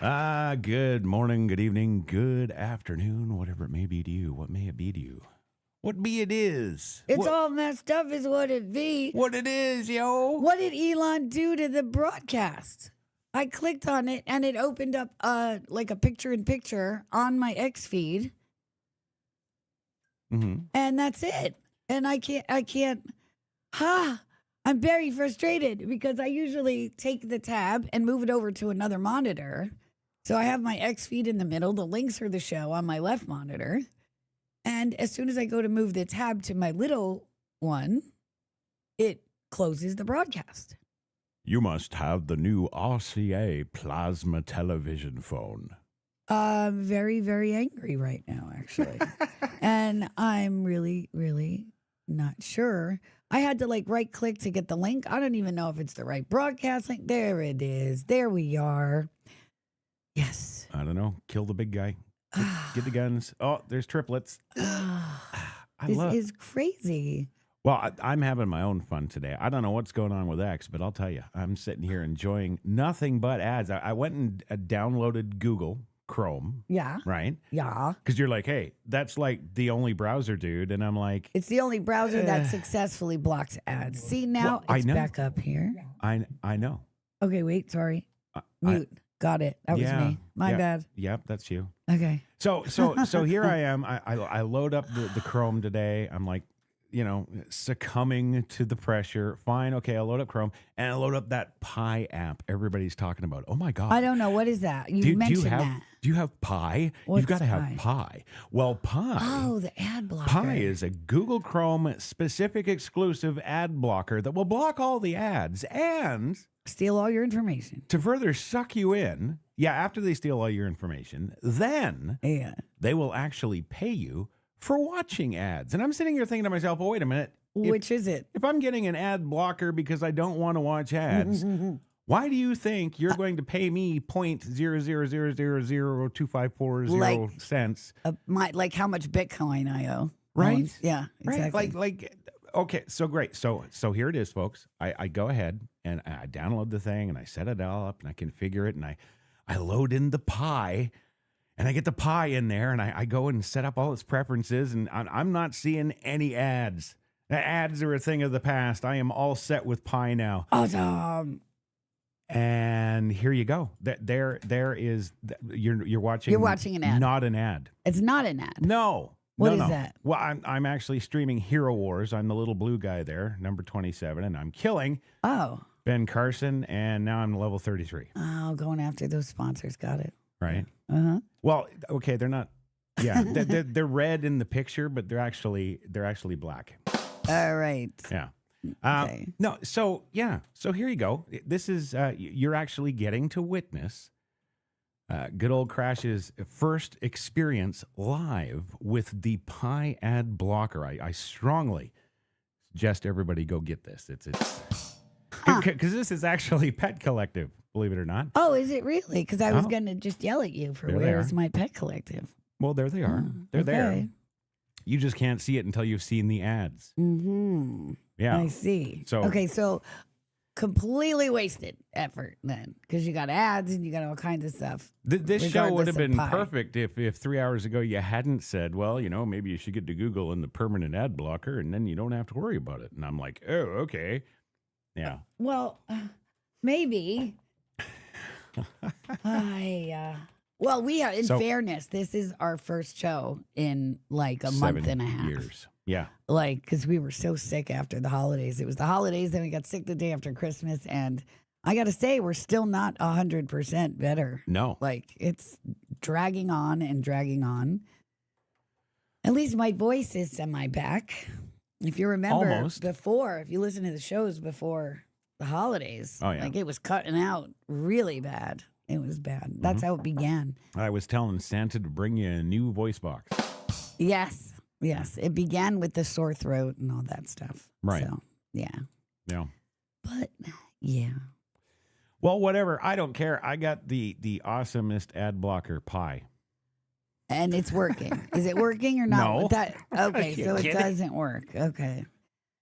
Good morning, good evening, good afternoon, whatever it may be to you. What may it be to you? What be it is? It's what, all messed up is what it be. what it is, yo. What did Elon do to the broadcast? I clicked on it and it opened up like a picture-in-picture on my X feed. Mm-hmm. And that's it. And I can't, I'm very frustrated because I usually take the tab and move it over to another monitor. So I have my X feed in the middle. The links are the show on my left monitor. And as soon as I go to move the tab to my little one, it closes the broadcast. You must have the new RCA plasma television phone. I'm very, very angry right now, actually. And I'm really, really not sure. I had to right click to get the link. I don't even know if it's the right broadcast link. There it is. There we are. Yes. I don't know. Kill the big guy. Get the guns. Oh, there's triplets. This is crazy. Well, I'm having my own fun today. I don't know what's going on with X, but I'll tell you, I'm sitting here enjoying nothing but ads. I went and downloaded Google Chrome. Yeah. Right? Yeah. Because you're like, hey, that's like the only browser, dude. And I'm like, it's the only browser that successfully blocks ads. See, now it's back up here. I know. Okay, wait, sorry. Mute. Got it. That was me. My bad. Yep, that's you. Okay. So here I am. I load up the Chrome today. I'm like, succumbing to the pressure. Fine. Okay, I load up Chrome and I load up that Pi app everybody's talking about. Oh my God. I don't know. What is that? You mentioned that. Do you have Pi? What's You've got to have Pi? Pi. Well, Pi. Oh, the ad blocker. Pi is a Google Chrome specific exclusive ad blocker that will block all the ads and steal all your information. To further suck you in, after they steal all your information, then they will actually pay you for watching ads. And I'm sitting here thinking to myself, oh, wait a minute. Which is it? If I'm getting an ad blocker because I don't want to watch ads, why do you think you're going to pay me 0.0000254 cents? Like how much Bitcoin I owe. Right? Yeah, exactly. Right? Okay, so great. So here it is, folks. I go ahead and I download the thing and I set it all up and I configure it and I load in the Pi and I get the Pi in there and I go and set up all its preferences and I'm not seeing any ads. The ads are a thing of the past. I am all set with Pi now. Awesome. And here you go. There is you're watching. You're watching an ad. Not an ad. It's not an ad. No. What is that? Well, I'm actually streaming Hero Wars. I'm the little blue guy there, number 27, and I'm killing Ben Carson, and now I'm level 33. Oh, going after those sponsors. Got it. Right. Uh-huh. Well, okay, they're not. Yeah, they're red in the picture, but they're actually black. All right. Yeah. Okay. No. So here you go. This is you're actually getting to witness good old Crash's first experience live with the Pi ad blocker. I strongly suggest everybody go get this. It's because this is actually Pet Collective, believe it or not. Oh, is it really? Because I was going to just yell at you for where's my Pet Collective. Well, there they are. They're there. You just can't see it until you've seen the ads. Mm-hmm. Yeah. I see. So completely wasted effort then, because you got ads and you got all kinds of stuff. This show would have been perfect if 3 hours ago you hadn't said, well, maybe you should get to Google and the permanent ad blocker, and then you don't have to worry about it. And I'm like, oh, okay. Yeah. Well, maybe. Well, we are, in fairness, this is our first show in like a month and a half. 7 years. Yeah. Because we were so sick after the holidays. It was the holidays, then we got sick the day after Christmas. And I got to say, we're still not 100% better. No. It's dragging on and dragging on. At least my voice is semi-back. If you remember before, if you listen to the shows before the holidays, it was cutting out really bad. It was bad. That's how it began. I was telling Santa to bring you a new voice box. Yes. It began with the sore throat and all that stuff. Right. So, yeah. Yeah. But, yeah. Well, whatever. I don't care. I got the awesomest ad blocker Pi. And it's working. Is it working or not? No. Okay, so it doesn't work. Okay.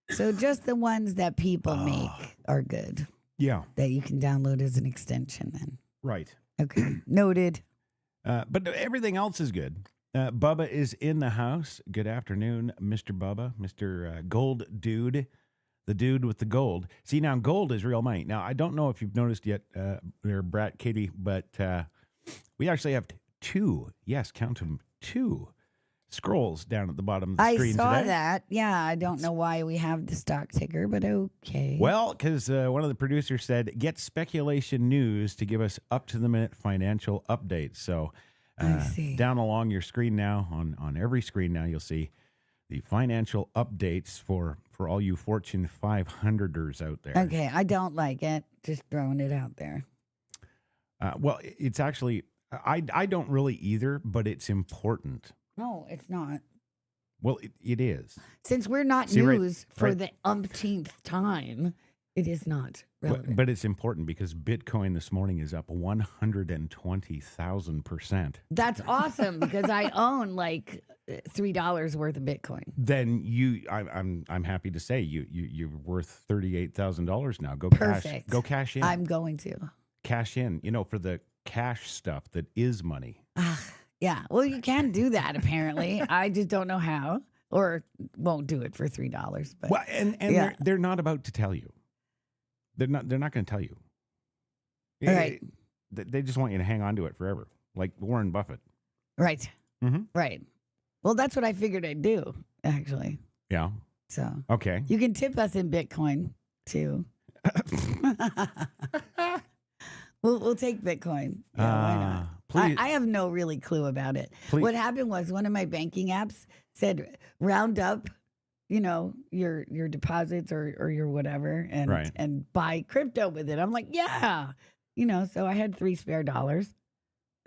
So just the ones that people make are good. Yeah. That you can download as an extension then. Right. Okay. Noted. But everything else is good. Bubba is in the house. Good afternoon, Mr. Bubba, Mr. Gold Dude, the dude with the gold. See, now gold is real money. Now, I don't know if you've noticed yet, there, Brat Kitty, but we actually have two, yes, count them, two scrolls down at the bottom of the I screen saw today. that. Yeah, I don't know why we have the stock ticker, but okay. Well, because one of the producers said, get speculation news to give us up-to-the-minute financial updates. So I see. down along your screen now, on every screen now, you'll see the financial updates for all you Fortune 500ers out there. Okay, I don't like it. Just throwing it out there. Well, it's actually, I don't really either, but it's important. No, it's not. Well, it is. Since we're not See, right- news for right. the umpteenth time, it is not relevant. But it's important because Bitcoin this morning is up 120,000%. That's awesome because I own like $3 worth of Bitcoin. Then I'm happy to say you're worth $38,000 now. Perfect. Go cash in. I'm going to. Cash in. For the cash stuff that is money. Yeah. Well, you can do that apparently. I just don't know how, or won't do it for $3. But Well, and yeah. they're not about to tell you. They're not going to tell you. All right. They just want you to hang on to it forever, like Warren Buffett. Right. Mm-hmm. Right. Well, that's what I figured I'd do actually. Yeah. So Okay. you can tip us in Bitcoin too. We'll take Bitcoin. Yeah, why not? Please. I have no really clue about it. Please. What happened was one of my banking apps said round up, your deposits or your whatever and Right. and buy crypto with it. I'm like, yeah. So I had $3 spare.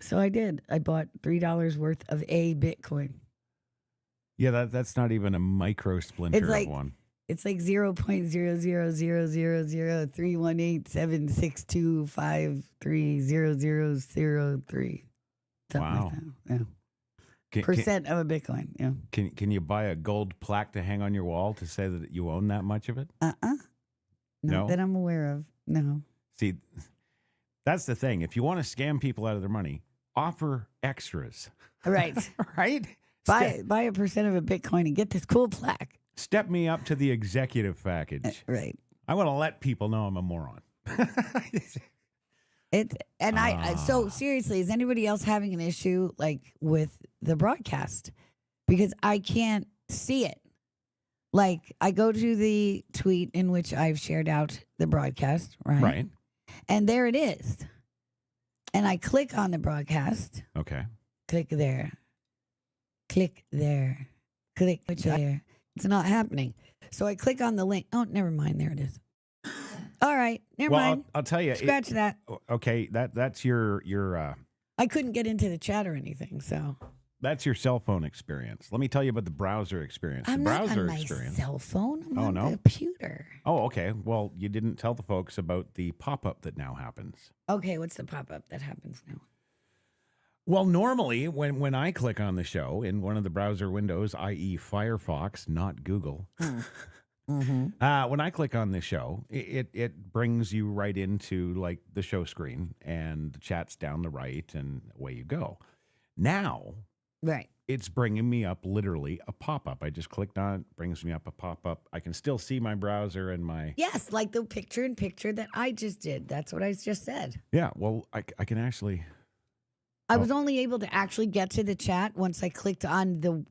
So I did. I bought $3 worth of a Bitcoin. Yeah, that's not even a micro splinter It's of like one. It's like 0.00003187625300003. Something Wow. like that. Yeah. Can, Percent of a Bitcoin. Yeah. can you buy a gold plaque to hang on your wall to say that you own that much of it? Not No? that I'm aware of. No. See, that's the thing. If you want to scam people out of their money, offer extras. Right. Right? buy a percent of a Bitcoin and get this cool plaque. Step me up to the executive package. Right. I want to let people know I'm a moron. So seriously, is anybody else having an issue like with the broadcast? Because I can't see it. Like I go to the tweet in which I've shared out the broadcast, right? Right. And there it is. And I click on the broadcast. Okay. Click there. Click there. Click there. It's not happening. So I click on the link. Oh, never mind. There it is. All right. Never mind. I'll tell you. Scratch that. Okay, that's your I couldn't get into the chat or anything, so that's your cell phone experience. Let me tell you about the browser experience. I'm the not browser on my experience. cell phone. I'm Oh, on no? the computer. Oh, okay. Well, you didn't tell the folks about the pop-up that now happens. Okay, what's the pop-up that happens now? Well, normally when I click on the show in one of the browser windows, i.e. Firefox, not Google, Mm-hmm. when I click on the show, it brings you right into like the show screen and the chat's down the right and away you go. Now Right. it's bringing me up literally a pop-up. I just clicked on it, brings me up a pop-up. I can still see my browser and my... Yes, like the picture that I just did. That's what I just said. Yeah, well, I can actually... I was only able to actually get to the chat once I clicked on the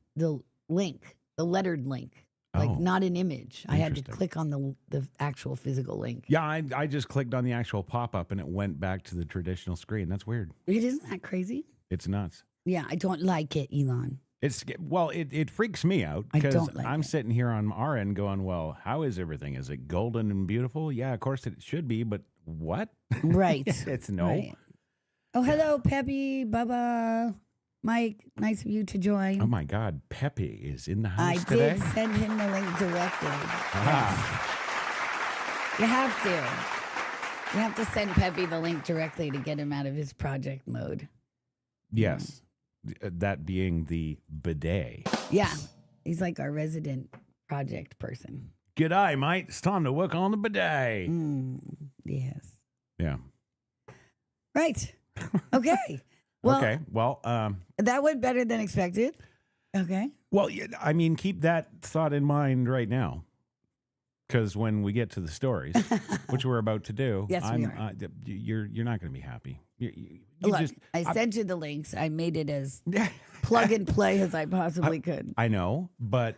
link, the lettered link, like not an image. I had to Interesting. click on the actual physical link. Yeah, I just clicked on the actual pop-up and it went back to the traditional screen. That's weird. Isn't that crazy? It's nuts. Yeah, I don't like it, Elon. It freaks me out I because don't like I'm it. sitting here on our end going, well, how is everything? Is it golden and beautiful? Yeah, of course it should be, but what? Right. It's no. Right. Oh, hello, Peppy, Bubba, Mike. Nice of you to join. Oh my God, Pepe is in the I house today. did send him the link directly. Ah. Yes. You have to. You have to send Peppy the link directly to get him out of his project mode. Yes, that being the bidet. Yeah. He's like our resident project person. G'day, mate. It's time to work on the bidet. Yes. Yeah. Right. Okay. Well, Okay. Well, that went better than expected. Okay. well, yeah, I mean, keep that thought in mind right now, because when we get to the stories, which we're about to do, Yes, we are. You're not going to be happy. You Look, just, I sent you the links. I made it as plug and play as I possibly could. I know, but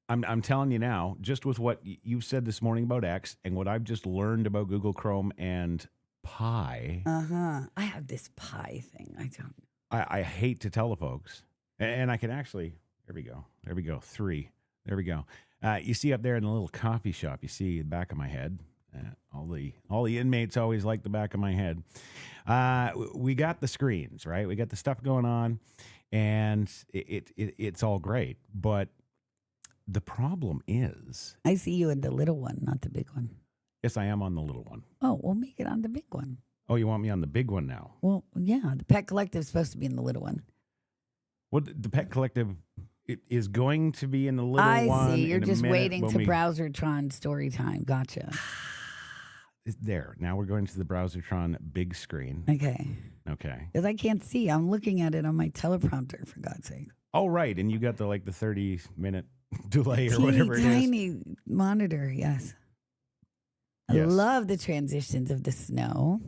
I'm telling you now, just with what you said this morning about X and what I've just learned about Google Chrome and Pi. I have this pie thing. I don't. I hate to tell the folks, and I can actually. There we go. There we go. 3. There we go. You see up there in the little coffee shop, you see the back of my head. All the inmates always like the back of my head. We got the screens, right? We got the stuff going on, and it's all great. But the problem is, I see you in the little one, not the big one. yes, I am on the little one. Oh, we'll make it on the big one. Oh, you want me on the big one now? Well, yeah, the Pet Collective is supposed to be in the little one. Well, the Pet Collective is going to be in the little I one. see. You're in a just minute waiting when to we- Browsertron story time. Gotcha. There. Now we're going to the Browsertron big screen. Okay. Okay. Because I can't see. I'm looking at it on my teleprompter, for God's sake. Oh, right. And you got the 30-minute delay or Teeny whatever it is. tiny monitor, yes. I Yes. love the transitions of the snow.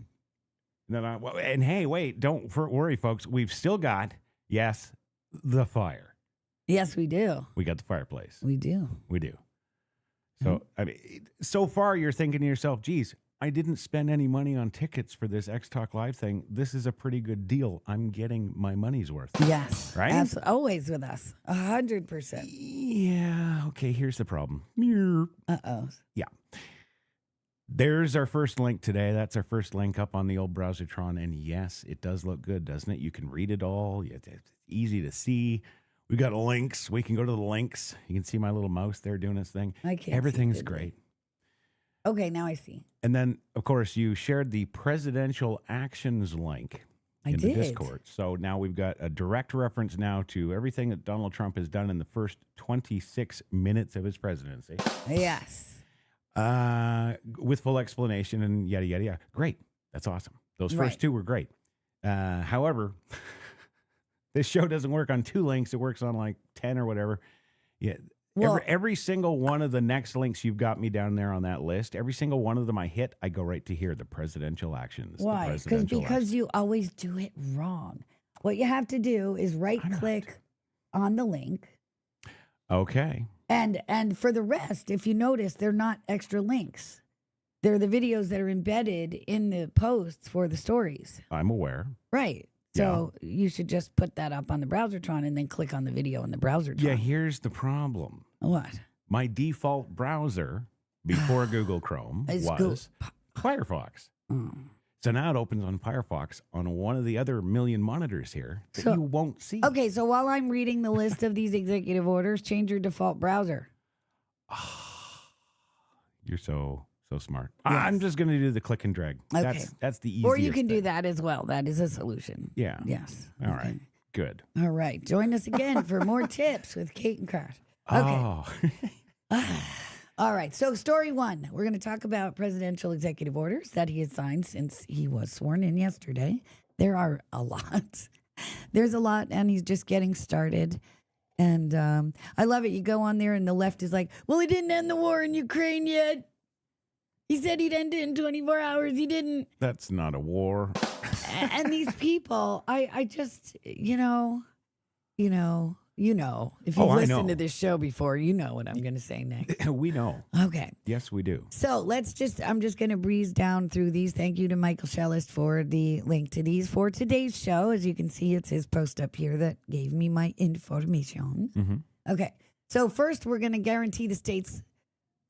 No, well, and hey, wait, don't worry, folks. We've still got, yes, the fire. Yes, we do. We got the fireplace. We do. We do. So, I mean, so far you're thinking to yourself, geez, I didn't spend any money on tickets for this X Talk Live thing. This is a pretty good deal. I'm getting my money's worth. Yes. Right? Always with us. 100%. Yeah. Okay, here's the problem. Uh-oh. Yeah. There's our first link today. That's our first link up on the old Browsertron. And yes, it does look good, doesn't it? You can read it all. It's easy to see. We got links. We can go to the links. You can see my little mouse there doing its thing. I can't see Everything's it. great. Okay, now I see. And then, of course, you shared the presidential actions link in the Discord. So now we've got a direct reference now to everything that Donald Trump has done in the first 26 minutes of his presidency. Yes. With full explanation and yada, yada, yada. Great. That's awesome. Those first two were great. However, this show doesn't work on 2 links. It works on like 10 or whatever. Yeah. Well, Every single one of the next links you've got me down there on that list, every single one of them I hit, I go right to here, the presidential actions. why? Because you always do it wrong. What you have to do is right-click on the link. Okay. And for the rest, if you notice, they're not extra links. They're the videos that are embedded in the posts for the stories. I'm aware. Right. So you should just put that up on the Browsertron and then click on the video in the Browsertron. Yeah, here's the problem. What? My default browser before Google Chrome was Firefox. So now it opens on Firefox on one of the other million monitors here that you won't see. Okay, so while I'm reading the list of these executive orders, change your default browser. You're so smart. Yes. I'm just going to do the click and drag. Okay. That's the easiest Or you can do thing. that as well. That is a solution. Yeah. Yes. All right. Good. All right. Join us again for more tips with Kate and Crash. Okay. Oh. All right. So, story 1, we're going to talk about presidential executive orders that he has signed since he was sworn in yesterday. There are a lot. There's a lot, and he's just getting started. And I love it. You go on there, and the left is like, well, he didn't end the war in Ukraine yet. He said he'd end it in 24 hours. He didn't. That's not a war. And these people, I just, you know. If you've listened to this show before, you know what I'm going to say next. We know. Okay. Yes, we do. So I'm just going to breeze down through these. Thank you to Michael Schellist for the link to these for today's show. As you can see, it's his post up here that gave me my information. Mm-hmm. Okay. So first, we're going to guarantee the states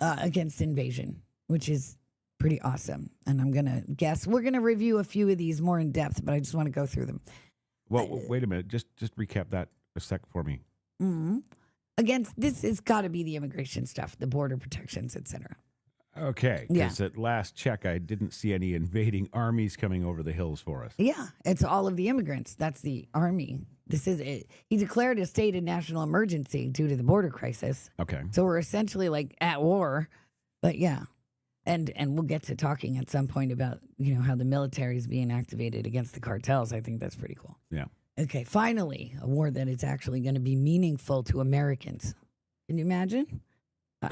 against invasion, which is pretty awesome. And I'm going to guess. We're going to review a few of these more in depth, but I just want to go through them. Well, wait a minute. Just recap that a sec for me. Mm-hmm. Against this has got to be the immigration stuff, the border protections, etc. Okay, because at last check, I didn't see any invading armies coming over the hills for us. Yeah, it's all of the immigrants. That's the army. This is it. He declared a state of national emergency due to the border crisis. Okay. So we're essentially like at war. But yeah. And we'll get to talking at some point about, how the military is being activated against the cartels. I think that's pretty cool. Yeah. Okay, finally, a war that is actually going to be meaningful to Americans. Can you imagine?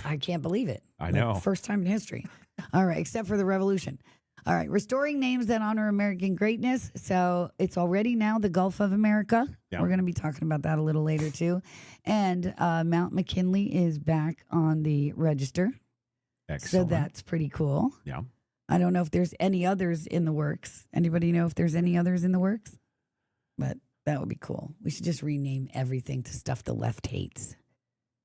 I can't believe it. I know. First time in history. All right, except for the revolution. All right, restoring names that honor American greatness. So it's already now the Gulf of America. Yeah. We're going to be talking about that a little later, too. And Mount McKinley is back on the register. Excellent. So that's pretty cool. Yeah. I don't know if there's any others in the works. Anybody know if there's any others in the works? But that would be cool. We should just rename everything to stuff the left hates,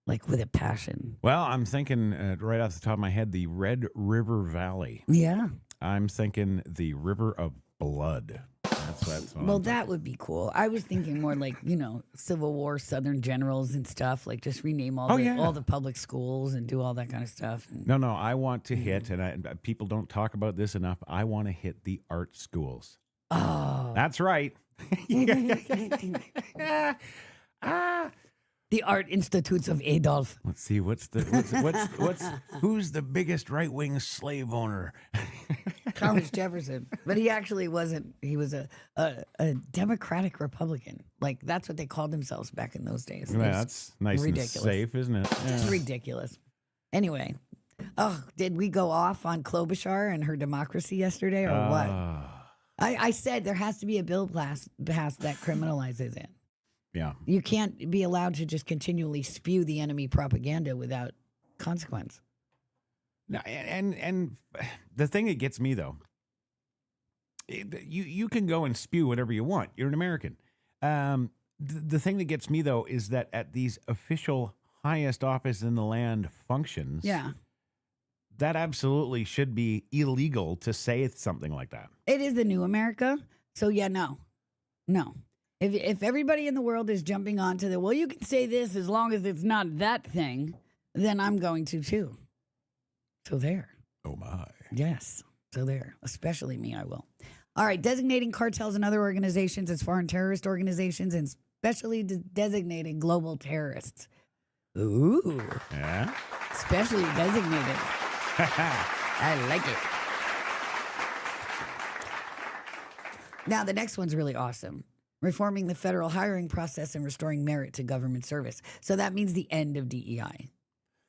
like with a passion. Well, I'm thinking right off the top of my head, the Red River Valley. Yeah. I'm thinking the River of Blood. That's what Well, I'm that would be cool. I was thinking more like, Civil War Southern generals and stuff. Like just rename all the public schools and do all that kind of stuff. No, I want to hit, and people don't talk about this enough, I want to hit the art schools. Oh. That's right. The Art Institutes of Adolf. Let's see, what's who's the biggest right-wing slave owner? Thomas Jefferson. But he actually wasn't. He was a Democratic Republican. Like, that's what they called themselves back in those days. Yeah, that's nice ridiculous. and safe, isn't it? Yeah. It's ridiculous. Anyway, did we go off on Klobuchar and her democracy yesterday or what? I said there has to be a bill passed that criminalizes it. Yeah. You can't be allowed to just continually spew the enemy propaganda without consequence. No, and the thing that gets me though, you can go and spew whatever you want. You're an American. The thing that gets me though is that at these official highest office in the land functions, that absolutely should be illegal to say something like that. It is the new America. So no. If everybody in the world is jumping onto you can say this as long as it's not that thing, then I'm going to too. So there. Oh my. Yes. So there. Especially me, I will. All right. Designating cartels and other organizations as foreign terrorist organizations and specially designated global terrorists. Ooh. Yeah. Specially designated. I like it. Now, the next one's really awesome. Reforming the federal hiring process and restoring merit to government service. So that means the end of DEI,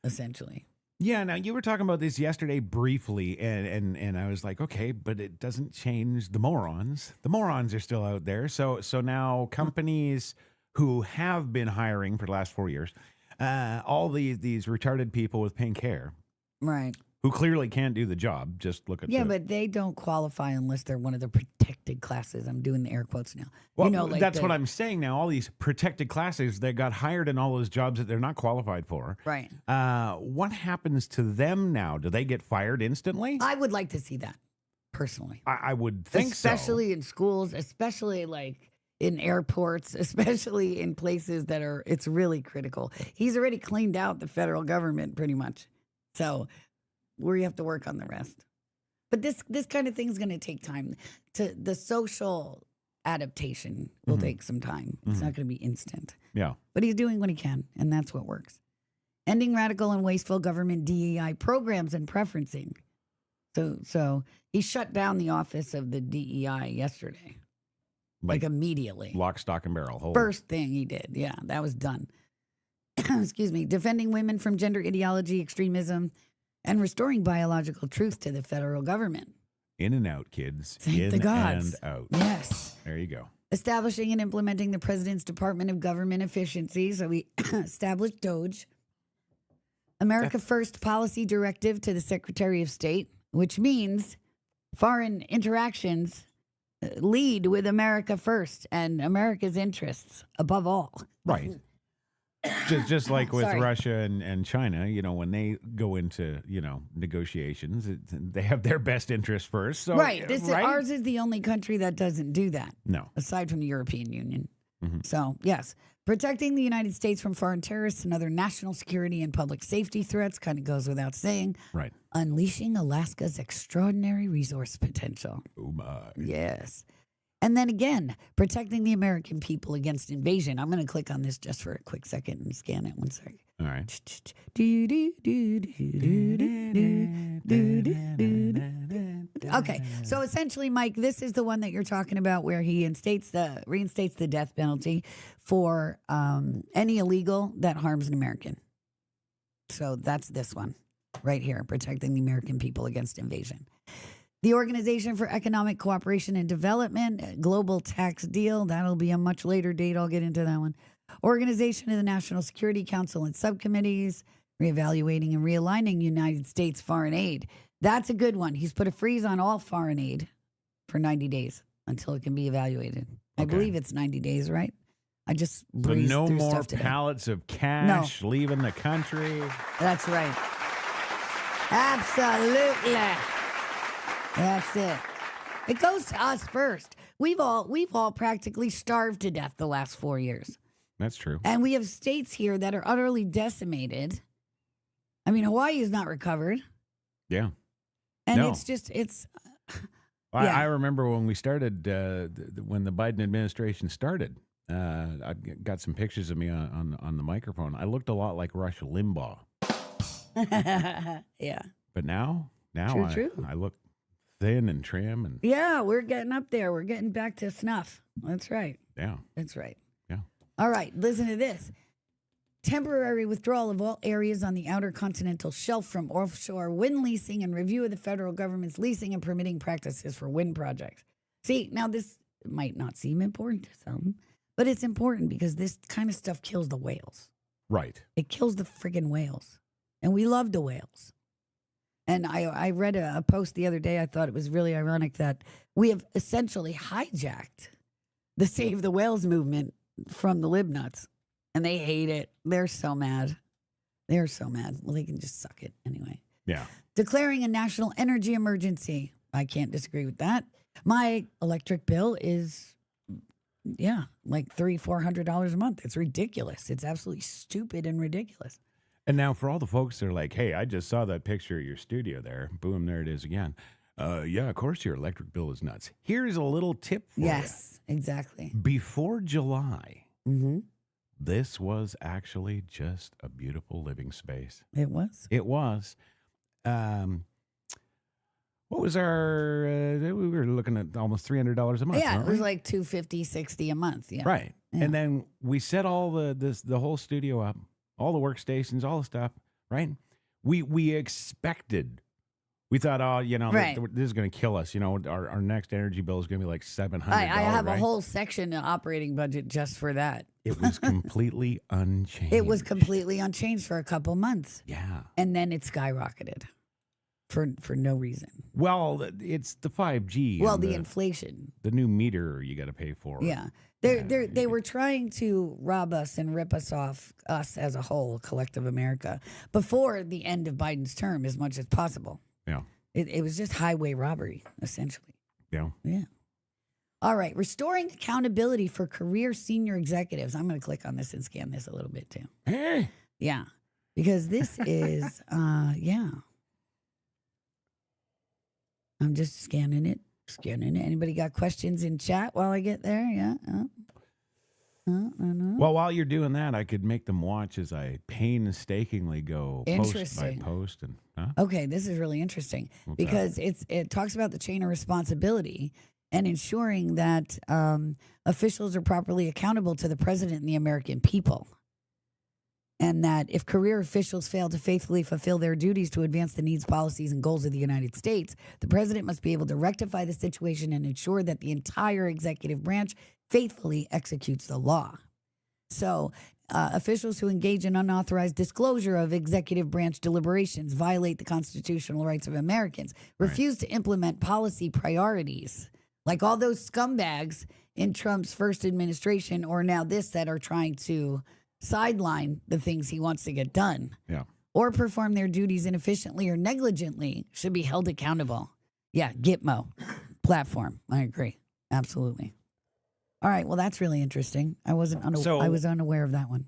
essentially. Yeah, now you were talking about this yesterday briefly, and I was like, okay, but it doesn't change the morons. The morons are still out there. So now companies who have been hiring for the last 4 years, all these retarded people with pink hair, right, who clearly can't do the job. Just look at but they don't qualify unless they're one of the protected classes. I'm doing the air quotes now. Well, that's what I'm saying now. All these protected classes that got hired in all those jobs that they're not qualified for. Right. What happens to them now? Do they get fired instantly? I would like to see that, personally. I would think especially in schools, especially like in airports, especially in places that it's really critical. He's already cleaned out the federal government pretty much. So we have to work on the rest. But this kind of thing is going to take time. The social adaptation will take some time. It's not going to be instant. Yeah. But he's doing what he can, and that's what works. Ending radical and wasteful government DEI programs and preferencing. So he shut down the office of the DEI yesterday. Like immediately. Lock, stock, and barrel. Hold. First thing he did. Yeah, that was done. Excuse me. Defending women from gender ideology, extremism, and restoring biological truth to the federal government. In and out, kids. Thank the gods. And out. Yes. There you go. Establishing and implementing the President's Department of Government Efficiency. So we established DOGE. America First Policy Directive to the Secretary of State, which means foreign interactions lead with America first and America's interests above all. Right. Just like with Sorry. Russia and China, when they go into, negotiations, they have their best interest first. So, right. Ours is the only country that doesn't do that. No. Aside from the European Union. So, yes. Protecting the United States from foreign terrorists and other national security and public safety threats kind of goes without saying. Right. Unleashing Alaska's extraordinary resource potential. Oh, my. Yes. And then again, protecting the American people against invasion. I'm going to click on this just for a quick second and scan it. 1 second. All right. Okay, so essentially, Mike, this is the one that you're talking about where he reinstates the death penalty for any illegal that harms an American. So that's this one right here, protecting the American people against invasion. The Organization for Economic Cooperation and Development, global tax deal. That'll be a much later date. I'll get into that one. Organization of the National Security Council and subcommittees, reevaluating and realigning United States foreign aid. That's a good one. He's put a freeze on all foreign aid for 90 days until it can be evaluated. I believe it's 90 days, right? I just breezed no through more stuff today. pallets of cash leaving the country. That's right. Absolutely. That's it. It goes to us first. We've all practically starved to death the last 4 years. That's true. And we have states here that are utterly decimated. I mean, Hawaii is not recovered. Yeah. And No. it's I remember when we started, when the Biden administration started, I got some pictures of me on the microphone. I looked a lot like Rush Limbaugh. yeah. But now True. I look thin and trim and Yeah, we're getting up there. We're getting back to snuff. That's right. yeah. That's right. Yeah. All right, listen to this. Temporary withdrawal of all areas on the outer continental shelf from offshore wind leasing and review of the federal government's leasing and permitting practices for wind projects. See, now this might not seem important to some, but it's important because this kind of stuff kills the whales. Right. It kills the friggin' whales. And we love the whales. And I read a post the other day. I thought it was really ironic that we have essentially hijacked the Save the Whales movement from the libnuts. And they hate it. They're so mad. They're so mad. Well, they can just suck it anyway. Yeah. Declaring a national energy emergency. I can't disagree with that. My electric bill is, like $300-400 a month. It's ridiculous. It's absolutely stupid and ridiculous. And now for all the folks that are like, hey, I just saw that picture of your studio there. Boom, there it is again. Yeah, of course your electric bill is nuts. Here's a little tip for you. Yes, exactly. Before July, Mm-hmm. this was actually just a beautiful living space. It was. It was. What was our, we were looking at almost $300 a month. Yeah, it weren't was we? like $250, $60 a month. Yeah. Right. Yeah. And then we set all the whole studio up, all the workstations, all the stuff, right? We expected, we thought, Right. this is going to kill us. Our next energy bill is going to be like $700. I have right? a whole section operating budget just for that. It was completely unchanged. It was completely unchanged for a couple months. Yeah. And then it skyrocketed for no reason. Well, it's the 5G. Well, and the inflation. the new meter you got to pay for. Yeah. They were trying to rob us and rip us off, us as a whole, collective America, before the end of Biden's term as much as possible. Yeah. It was just highway robbery, essentially. Yeah. Yeah. All right. Restoring accountability for career senior executives. I'm going to click on this and scan this a little bit too. Hey. Yeah. Because this is, I'm just scanning it. Anybody got questions in chat while I get there? Yeah. Well, while you're doing that, I could make them watch as I painstakingly go post by Interesting. post. And Okay, this is really interesting What's because it talks about the chain of responsibility and ensuring that officials are properly accountable to the president and the American people. And that if career officials fail to faithfully fulfill their duties to advance the needs, policies, and goals of the United States, the president must be able to rectify the situation and ensure that the entire executive branch faithfully executes the law. So, officials who engage in unauthorized disclosure of executive branch deliberations violate the constitutional rights of Americans, refuse to implement policy priorities, like all those scumbags in Trump's first administration or now this that are trying to sideline the things he wants to get done, yeah. or perform their duties inefficiently or negligently should be held accountable. Yeah, Gitmo platform. I agree. Absolutely. All right. Well, that's really interesting. I was unaware of that one.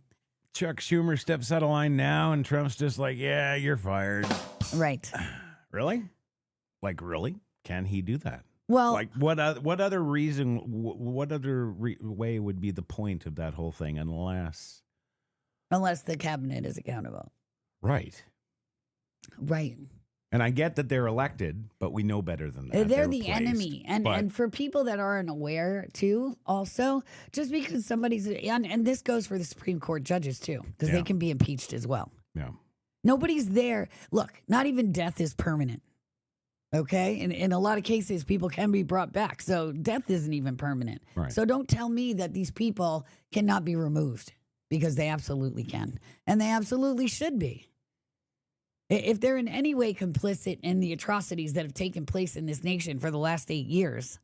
Chuck Schumer steps out of line now, and Trump's just like, yeah, you're fired. Right. Really? Like, really? Can he do that? Well, Like what other reason? What other way would be the point of that whole thing unless? unless the cabinet is accountable. Right. Right. And I get that they're elected, but we know better than that. They're the replaced. enemy. And for people that aren't aware, too, also, just because somebody's, and this goes for the Supreme Court judges, too, because they can be impeached as well. Yeah. Nobody's there. Look, not even death is permanent. Okay? In a lot of cases, people can be brought back. So death isn't even permanent. Right. So don't tell me that these people cannot be removed, because they absolutely can. And they absolutely should be. If they're in any way complicit in the atrocities that have taken place in this nation for the last 8 years,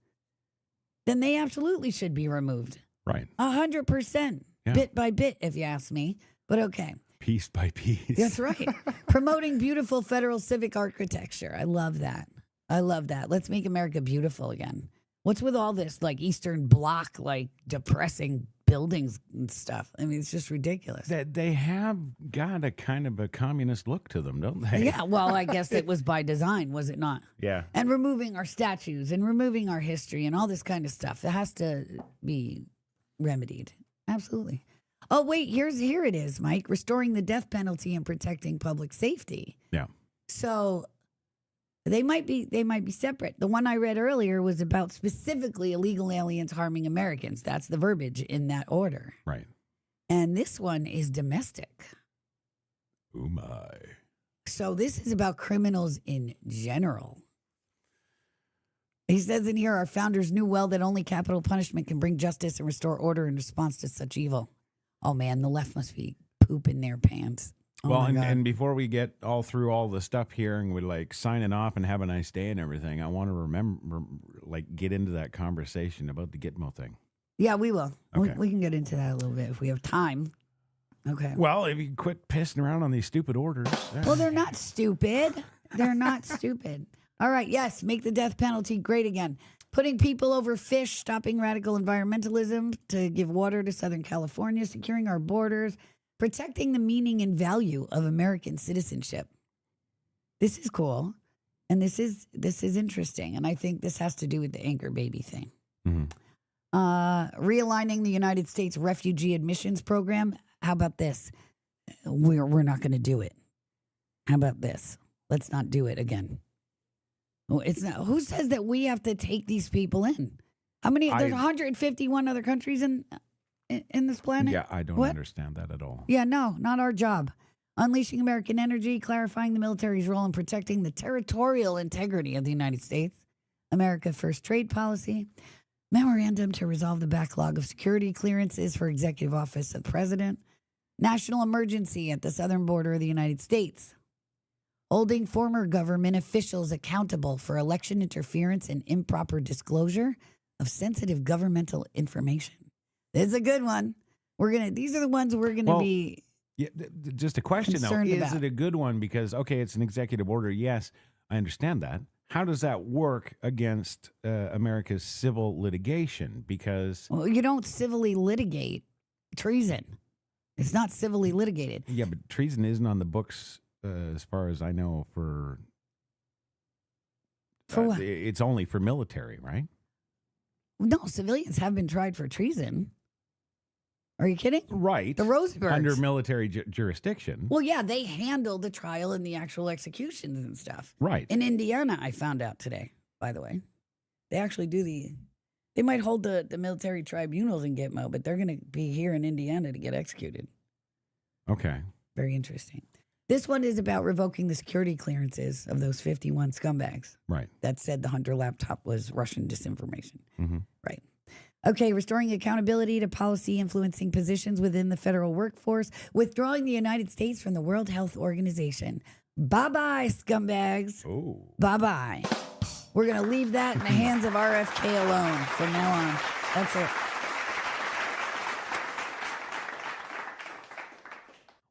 then they absolutely should be removed. Right. 100%. Yeah. Bit by bit, if you ask me. But okay. Piece by piece. That's right. Promoting beautiful federal civic architecture. I love that. I love that. Let's make America beautiful again. What's with all this, like, Eastern Bloc, like, depressing buildings and stuff? I mean, it's just ridiculous. They have got a kind of a communist look to them, don't they? Yeah, well, I guess it was by design, was it not? Yeah. And removing our statues and removing our history and all this kind of stuff. It has to be remedied. Absolutely. Oh, wait, here it is, Mike. Restoring the death penalty and protecting public safety. Yeah. So they might be separate. The one I read earlier was about specifically illegal aliens harming Americans. That's the verbiage in that order. Right. And this one is domestic. Oh my. So this is about criminals in general. He says in here, our founders knew well that only capital punishment can bring justice and restore order in response to such evil. Oh man, the left must be pooping their pants. Oh well, my God. and before we get all through all the stuff here and we're like signing off and have a nice day and everything, I want to remember, like, get into that conversation about the Gitmo thing. Yeah, we will. Okay. We can get into that a little bit if we have time. Okay. Well, if you quit pissing around on these stupid orders. Well, they're not stupid. They're not stupid. All right. Yes. Make the death penalty great again. Putting people over fish, stopping radical environmentalism to give water to Southern California, securing our borders, protecting the meaning and value of American citizenship. This is cool. And this is interesting. And I think this has to do with the anchor baby thing. Mm-hmm. Realigning the United States refugee admissions program. How about this? We're not going to do it. How about this? Let's not do it again. Well, it's not. Who says that we have to take these people in? How many? There's 151 other countries in this planet. Yeah, I don't understand that at all. Yeah, no, not our job. Unleashing American energy, clarifying the military's role in protecting the territorial integrity of the United States. America First trade policy. Memorandum to resolve the backlog of security clearances for Executive Office of the President. National emergency at the southern border of the United States. Holding former government officials accountable for election interference and improper disclosure of sensitive governmental information. This is a good one. These are the ones we're gonna be. Yeah, just a question though: concerned is about. it a good one? Because okay, it's an executive order. Yes, I understand that. How does that work against America's civil litigation? Because Well, you don't civilly litigate treason. It's not civilly litigated. yeah, but treason isn't on the books as far as I know. For what? It's only for military, right? No, civilians have been tried for treason. Are you kidding? Right. The Roseburgs. Under military jurisdiction. Well, yeah, they handle the trial and the actual executions and stuff. Right. In Indiana, I found out today, by the way. They actually do they might hold the military tribunals in Gitmo, but they're going to be here in Indiana to get executed. Okay. Very interesting. This one is about revoking the security clearances of those 51 scumbags Right. that said the Hunter laptop was Russian disinformation. Mm-hmm. Right. Okay, restoring accountability to policy influencing positions within the federal workforce, withdrawing the United States from the World Health Organization. Bye-bye, scumbags. Oh. Bye-bye. We're going to leave that in the hands of RFK alone from now on. That's it.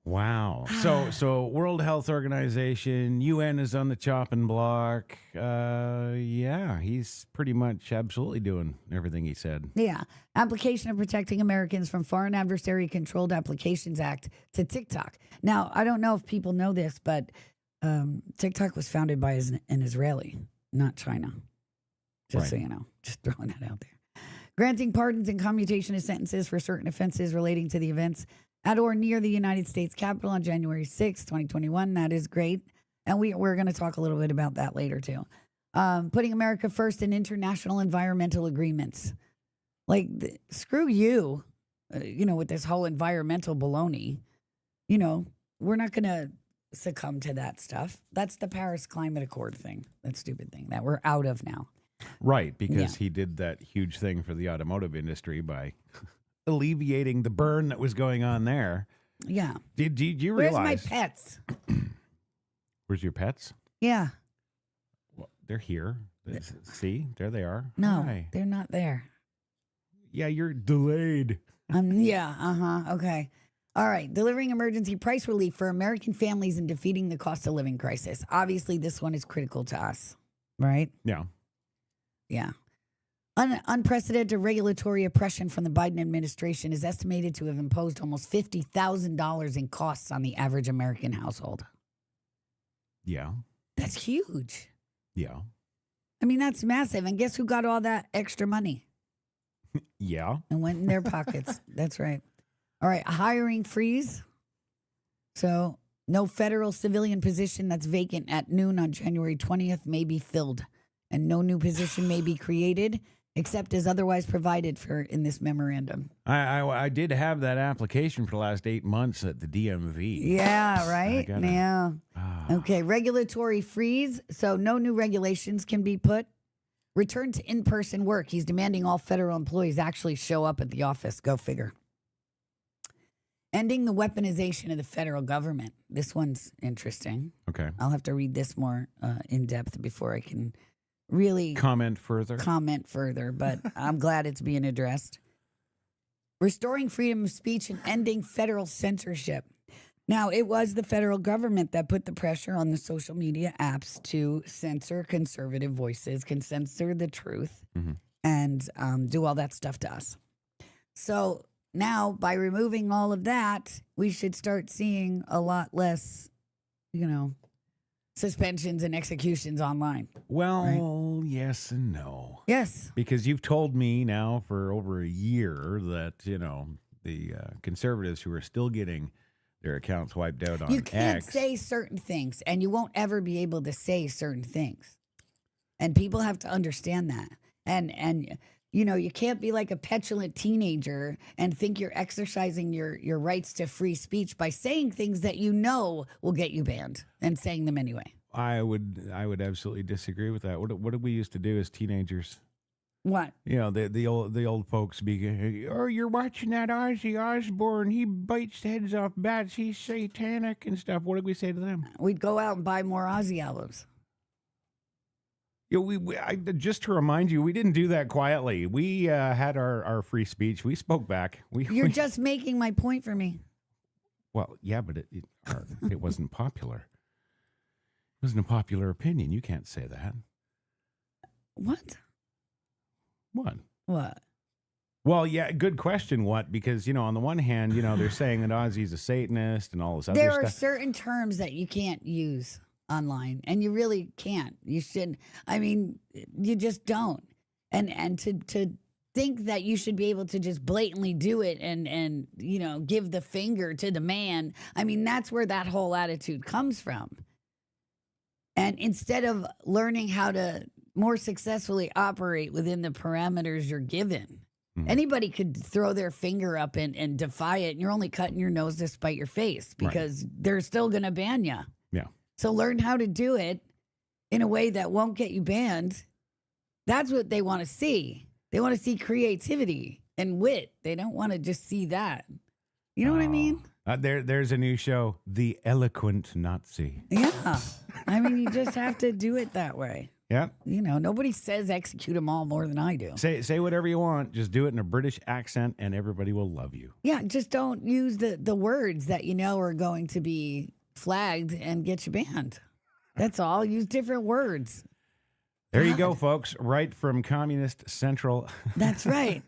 Wow. So World Health Organization, UN is on the chopping block. Yeah, he's pretty much absolutely doing everything he said. Yeah. Application of Protecting Americans from Foreign Adversary Controlled Applications Act to TikTok. Now, I don't know if people know this, but TikTok was founded by an Israeli, not China. Just so you know, just throwing that out there. Granting pardons and commutation of sentences for certain offenses relating to the events at or near the United States Capitol on January 6, 2021. That is great. And we're going to talk a little bit about that later, too. Putting America first in international environmental agreements. Like, screw you, with this whole environmental baloney. We're not going to succumb to that stuff. That's the Paris Climate Accord thing, that stupid thing that we're out of now. Right, because he did that huge thing for the automotive industry by alleviating the burn that was going on there. Yeah. Did you realize? Where's my pets? Where's your pets? Yeah. Well, they're here. See, there they are. No, Hi. they're not there. Yeah, you're delayed. Okay. All right. Delivering emergency price relief for American families and defeating the cost of living crisis. Obviously, this one is critical to us, right? Yeah. Yeah. Unprecedented regulatory oppression from the Biden administration is estimated to have imposed almost $50,000 in costs on the average American household. Yeah. That's huge. Yeah. I mean, that's massive. And guess who got all that extra money? Yeah. And went in their pockets. That's right. All right. A hiring freeze. So no federal civilian position that's vacant at noon on January 20th may be filled. And no new position may be created except as otherwise provided for in this memorandum. I did have that application for the last 8 months at the DMV. Yeah, right? Yeah. Ah. Okay, regulatory freeze. So no new regulations can be put. Return to in-person work. He's demanding all federal employees actually show up at the office. Go figure. Ending the weaponization of the federal government. This one's interesting. Okay. I'll have to read this more in depth before I can really comment further, but I'm glad it's being addressed. Restoring freedom of speech and ending federal censorship. Now, it was the federal government that put the pressure on the social media apps to censor conservative voices, can censor the truth, and do all that stuff to us. So now, by removing all of that, we should start seeing a lot less, suspensions and executions online. Well, right? Yes and no. Yes. Because you've told me now for over a year that, the conservatives who are still getting their accounts wiped out on You can't X. say certain things, and you won't ever be able to say certain things. And people have to understand that. And you can't be like a petulant teenager and think you're exercising your rights to free speech by saying things that will get you banned and saying them anyway. I would absolutely disagree with that. What did we used to do as teenagers? What? The old folks be, oh, you're watching that Ozzy Osbourne. He bites heads off bats. He's satanic and stuff. What did we say to them? We'd go out and buy more Ozzy albums. Just to remind you, we didn't do that quietly. We had our free speech. We spoke back. You're just making my point for me. Well, yeah, but it wasn't popular. It wasn't a popular opinion. You can't say that. What? What? Well, yeah, good question. What? Because, on the one hand, they're saying that Ozzy's a Satanist and all this other stuff. There are certain terms that you can't use online, and you really can't. You shouldn't. I mean, you just don't. And to think that you should be able to just blatantly do it and give the finger to the man. I mean, that's where that whole attitude comes from. And instead of learning how to more successfully operate within the parameters you're given, anybody could throw their finger up and defy it, and you're only cutting your nose to spite your face because they're still going to ban you. Yeah. So learn how to do it in a way that won't get you banned. That's what they want to see. They want to see creativity and wit. They don't want to just see that. You know what I mean? There's a new show, The Eloquent Nazi. Yeah. I mean, you just have to do it that way. Yeah. Nobody says execute them all more than I do. Say whatever you want. Just do it in a British accent and everybody will love you. Yeah, just don't use the words that are going to be flagged and get you banned. That's all. Use different words. There you go, folks. Right from Communist Central. That's right.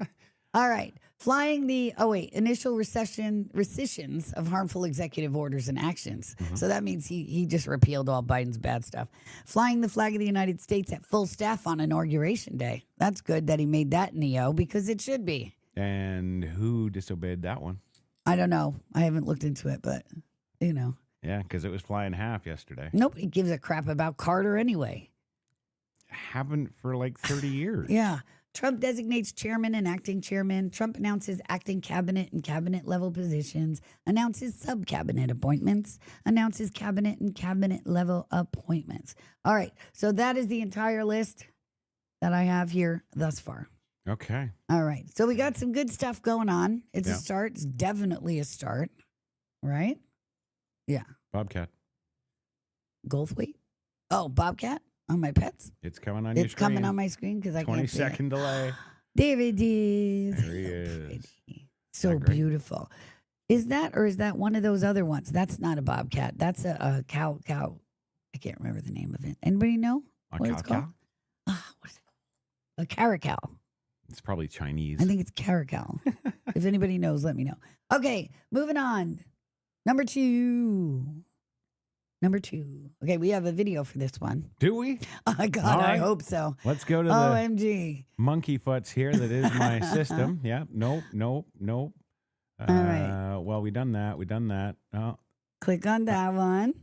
All right. Flying the initial rescissions of harmful executive orders and actions. So that means he just repealed all Biden's bad stuff. Flying the flag of the United States at full staff on Inauguration Day. That's good that he made that neo because it should be. And who disobeyed that one? I don't know. I haven't looked into it, but you know. Yeah, because it was flying half yesterday. Nobody gives a crap about Carter anyway. Haven't for like 30 years. Yeah. Trump designates chairman and acting chairman. Trump announces acting cabinet and cabinet level positions, announces sub-cabinet appointments, announces cabinet and cabinet level appointments. All right. So that is the entire list that I have here thus far. Okay. All right. So we got some good stuff going on. It's Yeah. a start. It's definitely a start. Right? Yeah. Bobcat. Goldthwait. Oh, Bobcat on my pets. It's coming on your It's screen. coming on my screen because I 20 can't see it. second delay. There it is. There he is. Pretty. So Isn't that great? beautiful. Is that one of those other ones? That's not a bobcat. That's a cow. I can't remember the name of it. Anybody know A what it's cow-cow? called? What is it called? A caracal. It's probably Chinese. I think it's caracal. If anybody knows, let me know. Okay, moving on. Number two. Okay, we have a video for this one. Do we? Oh, God, All I right. hope so. Let's go to the OMG. monkey foots here. That is my system. Yeah. Nope. right. Well, we done that. Oh, Click on that one.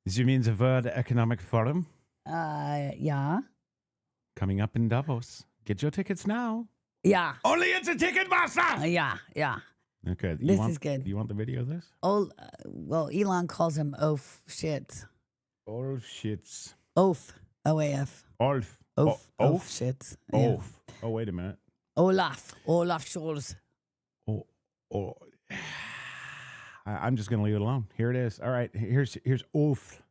this means a World Economic Forum Yeah. coming up in Davos. Get your tickets now. Yeah. Only it's a Ticketmaster. Yeah. Okay. This is good. You want the video of this? Oh, well, Elon calls him oaf shit. Oh, shits. Oaf. OAF. Olf. Oaf. Oh, Oaf shit. Olf. Oh, wait a minute. Olaf Scholz. Oh. I'm just going to leave it alone. Here it is. All right. Here's Olf.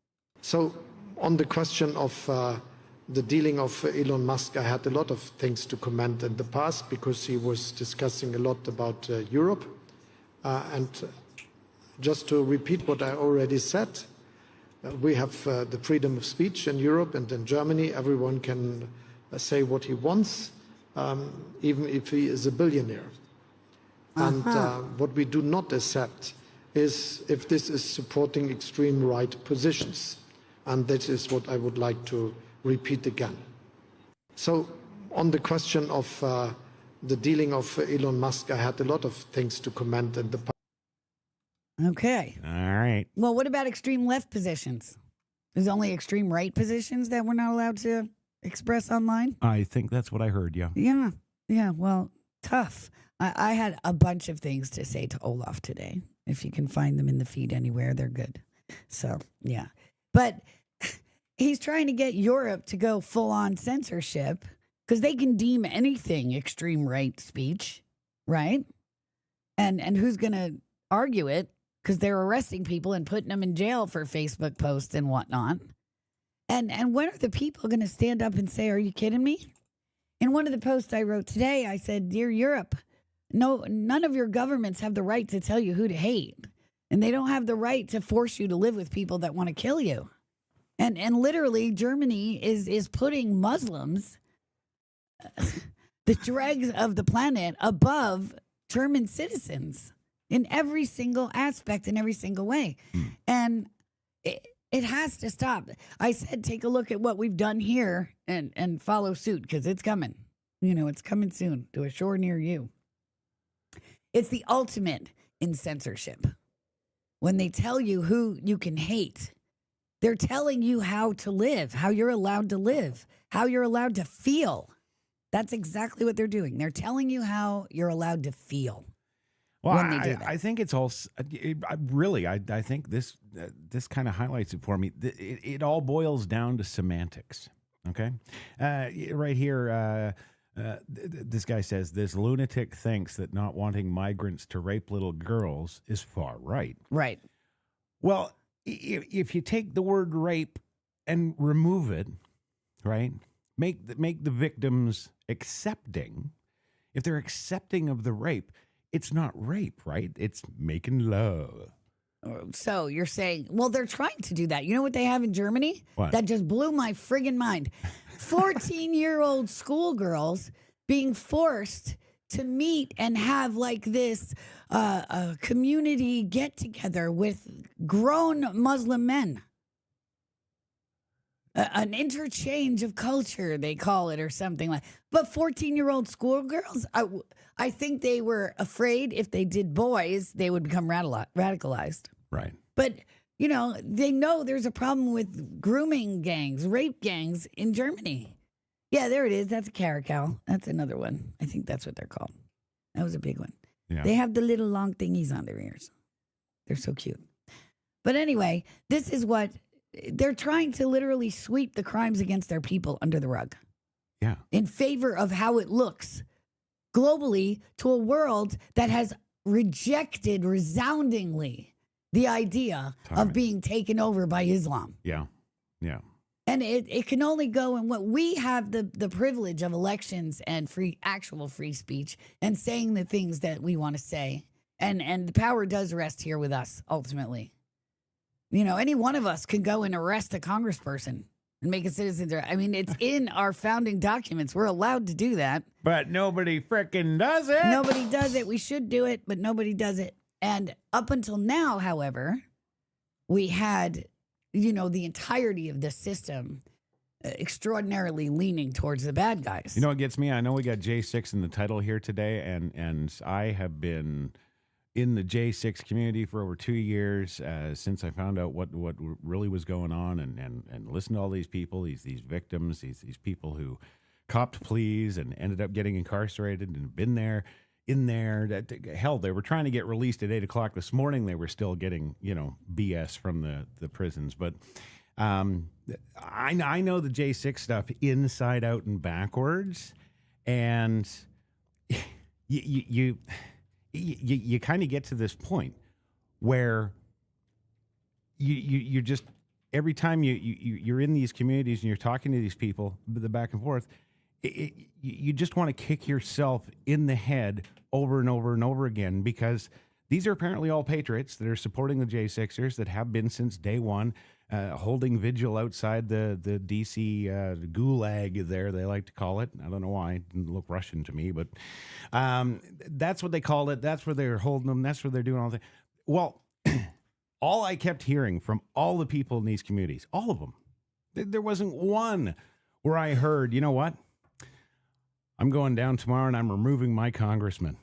So on the question of the dealing of Elon Musk, I had a lot of things to comment in the past because he was discussing a lot about Europe. And just to repeat what I already said, we have the freedom of speech in Europe and in Germany. Everyone can say what he wants, even if he is a billionaire. And what we do not accept is if this is supporting extreme right positions. And that is what I would like to repeat again. So on the question of the dealing of Elon Musk, I had a lot of things to comment in the past. Okay. All right. Well, what about extreme left positions? There's only extreme right positions that we're not allowed to express online? I think that's what I heard. Yeah. Yeah. Well, tough. I had a bunch of things to say to Olaf today. If you can find them in the feed anywhere, they're good. So, yeah. But he's trying to get Europe to go full on censorship because they can deem anything extreme right speech, right? And who's going to argue it? Because they're arresting people and putting them in jail for Facebook posts and whatnot. And when are the people going to stand up and say, are you kidding me? In one of the posts I wrote today, I said, dear Europe, no, none of your governments have the right to tell you who to hate. And they don't have the right to force you to live with people that want to kill you. And literally, Germany is putting Muslims, the dregs of the planet, above German citizens in every single aspect, in every single way. And it has to stop. I said, take a look at what we've done here and follow suit because it's coming. You know, it's coming soon to a shore near you. It's the ultimate in censorship. When they tell you who you can hate, they're telling you how to live, how you're allowed to live, how you're allowed to feel. That's exactly what they're doing. They're telling you how you're allowed to feel. Well, when they do that. I think it's all. I think this kind of highlights it for me. It all boils down to semantics. Okay, right here. This guy says this lunatic thinks that not wanting migrants to rape little girls is far right. Right. Well, if you take the word rape and remove it, right, make the victims accepting. If they're accepting of the rape, it's not rape, right? It's making love. So you're saying, well, they're trying to do that. You know what they have in Germany? What? That just blew my friggin' mind. 14-year-old schoolgirls being forced to meet and have like this community get together with grown Muslim men. An interchange of culture, they call it, or something like. But 14-year-old schoolgirls, I think they were afraid if they did boys, they would become radicalized. Right. But, they know there's a problem with grooming gangs, rape gangs in Germany. Yeah, there it is. That's a caracal. That's another one. I think that's what they're called. That was a big one. Yeah. They have the little long thingies on their ears. They're so cute. But anyway, this is what they're trying to literally sweep the crimes against their people under the rug. Yeah. In favor of how it looks globally to a world that has rejected resoundingly the idea of being taken over by Islam. Yeah. Yeah. And it can only go in what we have the privilege of elections and actual free speech and saying the things that we want to say. And the power does rest here with us, ultimately. Any one of us can go and arrest a congressperson and make a citizen's arrest. I mean, it's in our founding documents. We're allowed to do that. But nobody frickin' does it. Nobody does it. We should do it, but nobody does it. And up until now, however, we had, the entirety of the system extraordinarily leaning towards the bad guys. You know what gets me? I know we got J6 in the title here today, and I have been in the J6 community for over 2 years since I found out what really was going on, and listened to all these people, these victims, these people who copped pleas and ended up getting incarcerated and been there. In there, hell, they were trying to get released at 8 o'clock this morning. They were still getting, BS from the prisons. But I know the J6 stuff inside out and backwards, and you kind of get to this point where you just every time you're in these communities and you're talking to these people, the back and forth, you just want to kick yourself in the head over and over and over again, because these are apparently all patriots that are supporting the J6ers, that have been since day one, holding vigil outside the D.C. gulag there, they like to call it. I don't know why. It didn't look Russian to me, but that's what they call it. That's where they're holding them. That's where they're doing all the. Well, all I kept hearing from all the people in these communities, all of them, there wasn't one where I heard, you know what? I'm going down tomorrow and I'm removing my congressman.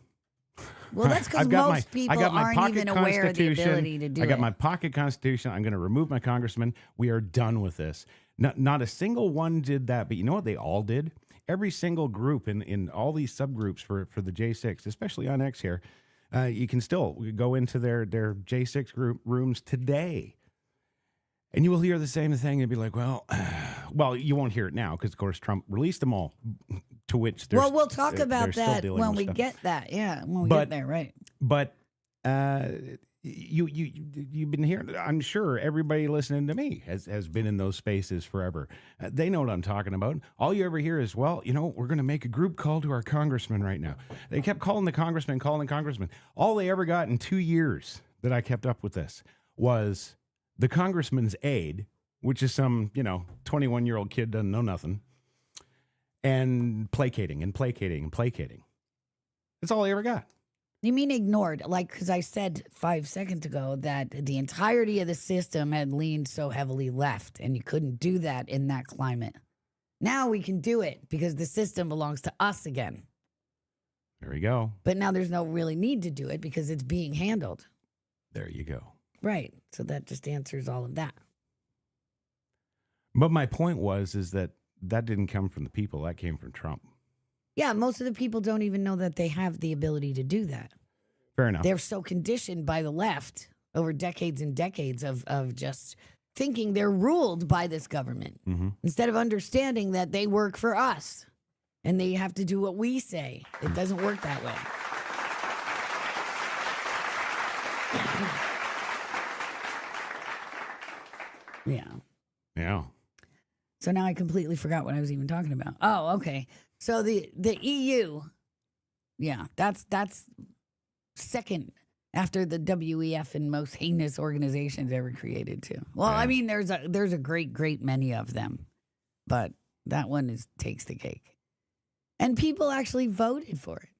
Well, that's because most people aren't even aware of the ability to do it. I got my pocket constitution. I'm going to remove my congressman. We are done with this. Not a single one did that. But you know what they all did? Every single group in all these subgroups for the J6, especially on X here, you can still go into their J6 group rooms today. And you will hear the same thing and be like, well, you won't hear it now because, of course, Trump released them all. To which there's, we'll talk about that when we get that. Yeah, when we get there, right? But you've been hearing. I'm sure everybody listening to me has been in those spaces forever. They know what I'm talking about. All you ever hear is, well, we're going to make a group call to our congressman right now. They kept calling the congressman. All they ever got in 2 years that I kept up with this was the congressman's aide, which is some 21-year-old kid doesn't know nothing. And placating. That's all I ever got. You mean ignored? Like, because I said 5 seconds ago that the entirety of the system had leaned so heavily left, and you couldn't do that in that climate. Now we can do it because the system belongs to us again. There you go. But now there's no really need to do it because it's being handled. There you go. Right. So that just answers all of that. But my point is that didn't come from the people. That came from Trump. Yeah, most of the people don't even know that they have the ability to do that. Fair enough. They're so conditioned by the left over decades and decades of just thinking they're ruled by this government instead of understanding that they work for us and they have to do what we say. It doesn't work that way. Yeah. So now I completely forgot what I was even talking about. Oh, okay. So the EU, that's second after the WEF and most heinous organizations ever created too. Well, I mean, there's a great many of them, but that one takes the cake. And people actually voted for it.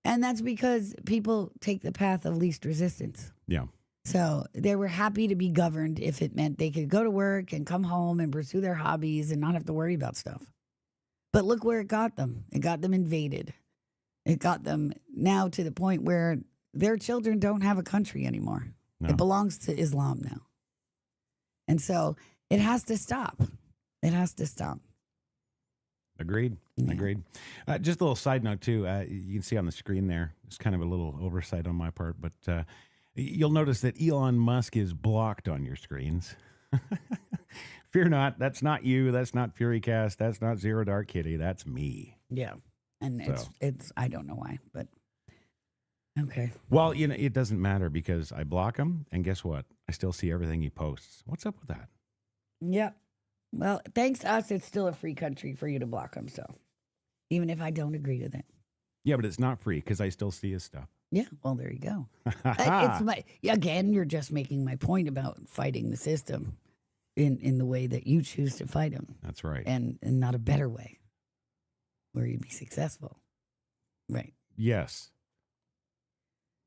And that's because people take the path of least resistance. Yeah. So they were happy to be governed if it meant they could go to work and come home and pursue their hobbies and not have to worry about stuff. But look where it got them. It got them invaded. It got them now to the point where their children don't have a country anymore. No. It belongs to Islam now. And so it has to stop. It has to stop. Agreed. Yeah. Agreed. Just a little side note, too. You can see on the screen there, it's kind of a little oversight on my part, but you'll notice that Elon Musk is blocked on your screens. Fear not. That's not you. That's not Furycast. That's not Zero Dark Kitty. That's me. Yeah. And it's I don't know why, but okay. Well, it doesn't matter because I block him, and guess what? I still see everything he posts. What's up with that? Yep. Well, thanks to us, it's still a free country for you to block them. So even if I don't agree with it. Yeah, but it's not free because I still see his stuff. Yeah. Well, there you go. Again, you're just making my point about fighting the system in the way that you choose to fight him. That's right. And not a better way where you'd be successful. Right. Yes.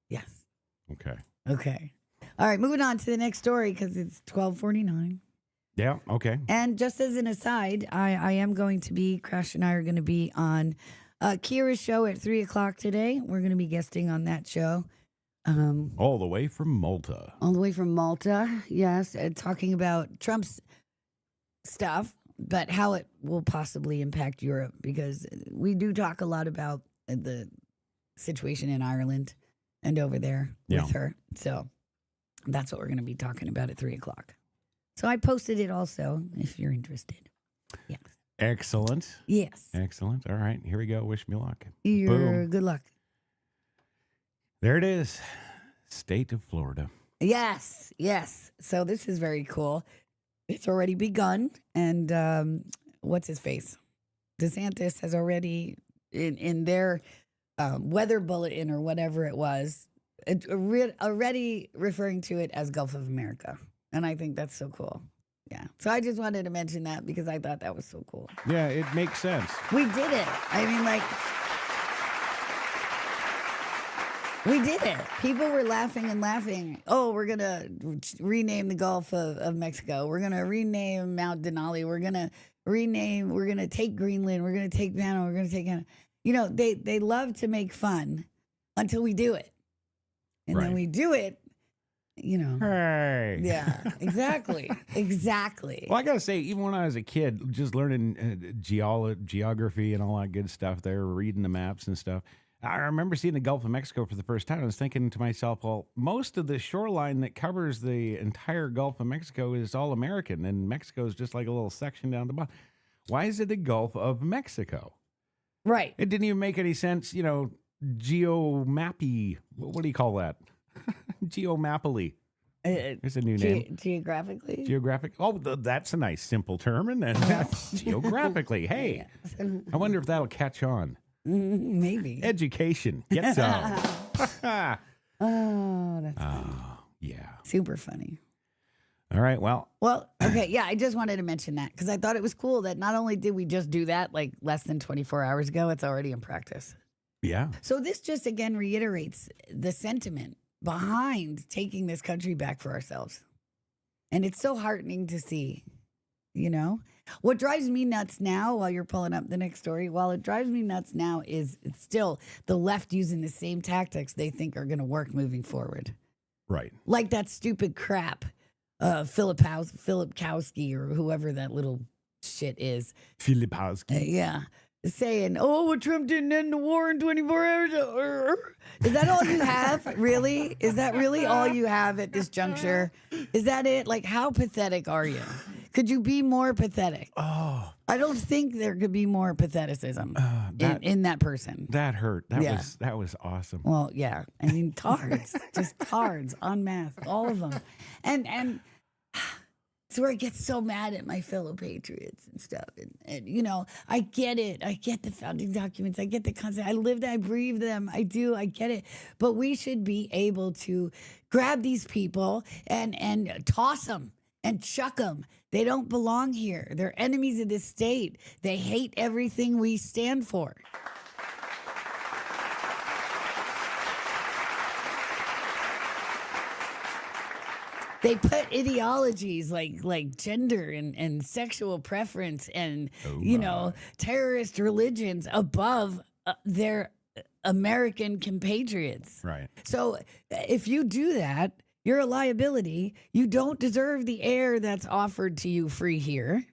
Yes. Okay. Okay. All right. Moving on to the next story because it's 12:49. Yeah. Okay. And just as an aside, I am going to be, Crash and I are going to be on Kira's show at 3 o'clock today. We're going to be guesting on that show. All the way from Malta. All the way from Malta, yes, talking about Trump's stuff, but how it will possibly impact Europe, because we do talk a lot about the situation in Ireland and over there with her. So that's what we're going to be talking about at 3 o'clock. So I posted it also if you're interested. Yes. Excellent. Yes. Excellent. All right. Here we go. Wish me luck. Good luck. There it is. State of Florida. Yes. Yes. So this is very cool. It's already begun. And what's his face? DeSantis has already, in their weather bulletin or whatever it was, already referring to it as Gulf of America. And I think that's so cool. Yeah. So I just wanted to mention that because I thought that was so cool. Yeah, it makes sense. We did it. I mean, we did it. People were laughing and laughing. Oh, we're going to rename the Gulf of Mexico. We're going to rename Mount Denali. We're going to take Greenland. We're going to take Panama. We're going to take, they love to make fun until we do it. And then we do it. Hey. Yeah, exactly. Exactly. Well, I got to say, even when I was a kid, just learning geography and all that good stuff there, reading the maps and stuff, I remember seeing the Gulf of Mexico for the first time. I was thinking to myself, well, most of the shoreline that covers the entire Gulf of Mexico is all American, and Mexico is just like a little section down the bottom. Why is it the Gulf of Mexico? Right. It didn't even make any sense, geomappy. What do you call that? Geomappily. It's a new name. Geographically? Geographic. Oh, that's a nice simple term. And then geographically. Hey, I wonder if that'll catch on. Maybe. Education. Get some. Oh, that's funny. Yeah. Super funny. All right. Well, okay. Yeah, I just wanted to mention that because I thought it was cool that not only did we just do that like less than 24 hours ago, it's already in practice. yeah. So this just again reiterates the sentiment behind taking this country back for ourselves. And it's so heartening to see, What drives me nuts now, while you're pulling up the next story, it drives me nuts now is it's still the left using the same tactics they think are going to work moving forward. Right. Like that stupid crap, Filipkowski or whoever that little shit is. Filipkowski. Yeah. Saying, well, Trump didn't end the war in 24 hours. Is that all you have? Really? Is that really all you have at this juncture? Is that it? Like, how pathetic are you? Could you be more pathetic? Oh. I don't think there could be more patheticism in that person. That hurt. That was awesome. Well, yeah. I mean, cards. Just cards, unmasked, all of them. And it's where I get so mad at my fellow patriots and stuff. And I get it. I get the founding documents. I get the concept. I live them. I breathe them. I do. I get it. But we should be able to grab these people and toss them and chuck them. They don't belong here. They're enemies of this state. They hate everything we stand for. They put ideologies like gender and sexual preference and terrorist religions above their American compatriots. Right. So if you do that, you're a liability. You don't deserve the air that's offered to you free here.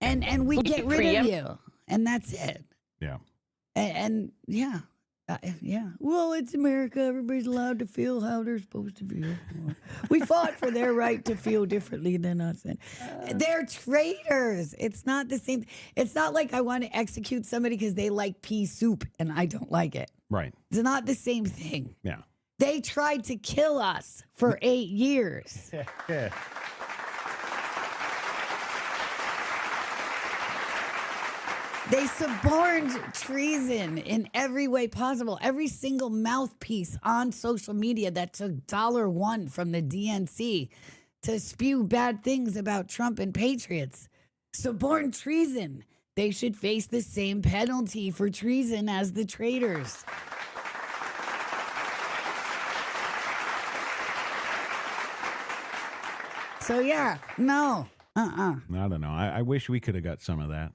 And we get rid of you. And that's it. Yeah. And yeah. Well, it's America. Everybody's allowed to feel how they're supposed to feel. We fought for their right to feel differently than us. And they're traitors. It's not the same. It's not like I want to execute somebody because they like pea soup and I don't like it. Right. It's not the same thing. Yeah. They tried to kill us for 8 years. Yeah. They suborned treason in every way possible. Every single mouthpiece on social media that took $1 from the DNC to spew bad things about Trump and patriots suborned treason. They should face the same penalty for treason as the traitors. So yeah, no. I don't know. I wish we could have got some of that.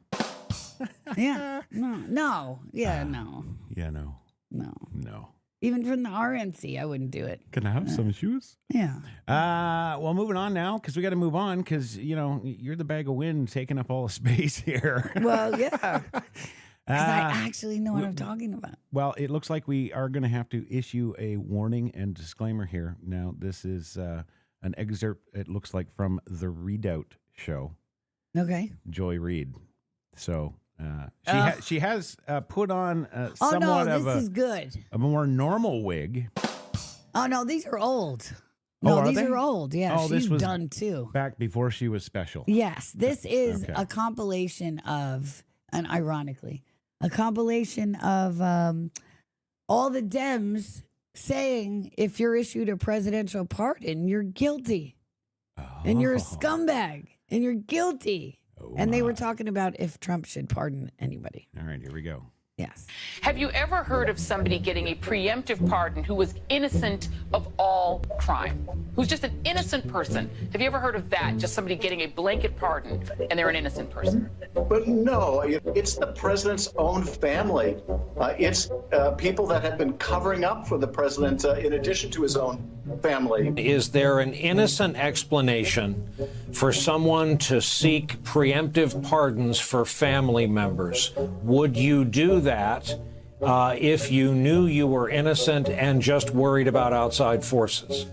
Yeah. No. Yeah, no. Yeah, no. No. Even from the RNC, I wouldn't do it. Can I have some shoes? Yeah. Well, moving on now, because we got to move on, because, you're the bag of wind taking up all the space here. Well, yeah. Because I actually know what I'm talking about. Well, it looks like we are going to have to issue a warning and disclaimer here. Now, this is an excerpt, it looks like, from the Readout show. Okay. Joy Reid. So she has put on somewhat of this is good. a more normal wig. Oh, no, these are old. Oh, No, are these they? are old. Yeah, Oh, this she's was done too. Back before she was special. Yes, this is Okay. a compilation of, and ironically, a compilation of all the Dems saying if you're issued a presidential pardon, you're guilty. And you're a scumbag. And you're guilty. And they were talking about if Trump should pardon anybody. All right, here we go. Yes. Have you ever heard of somebody getting a preemptive pardon who was innocent of all crime? Who's just an innocent person? Have you ever heard of that? Just somebody getting a blanket pardon and they're an innocent person? But no, it's the president's own family. It's people that have been covering up for the president in addition to his own family. Is there an innocent explanation for someone to seek preemptive pardons for family members? Would you do that if you knew you were innocent and just worried about outside forces?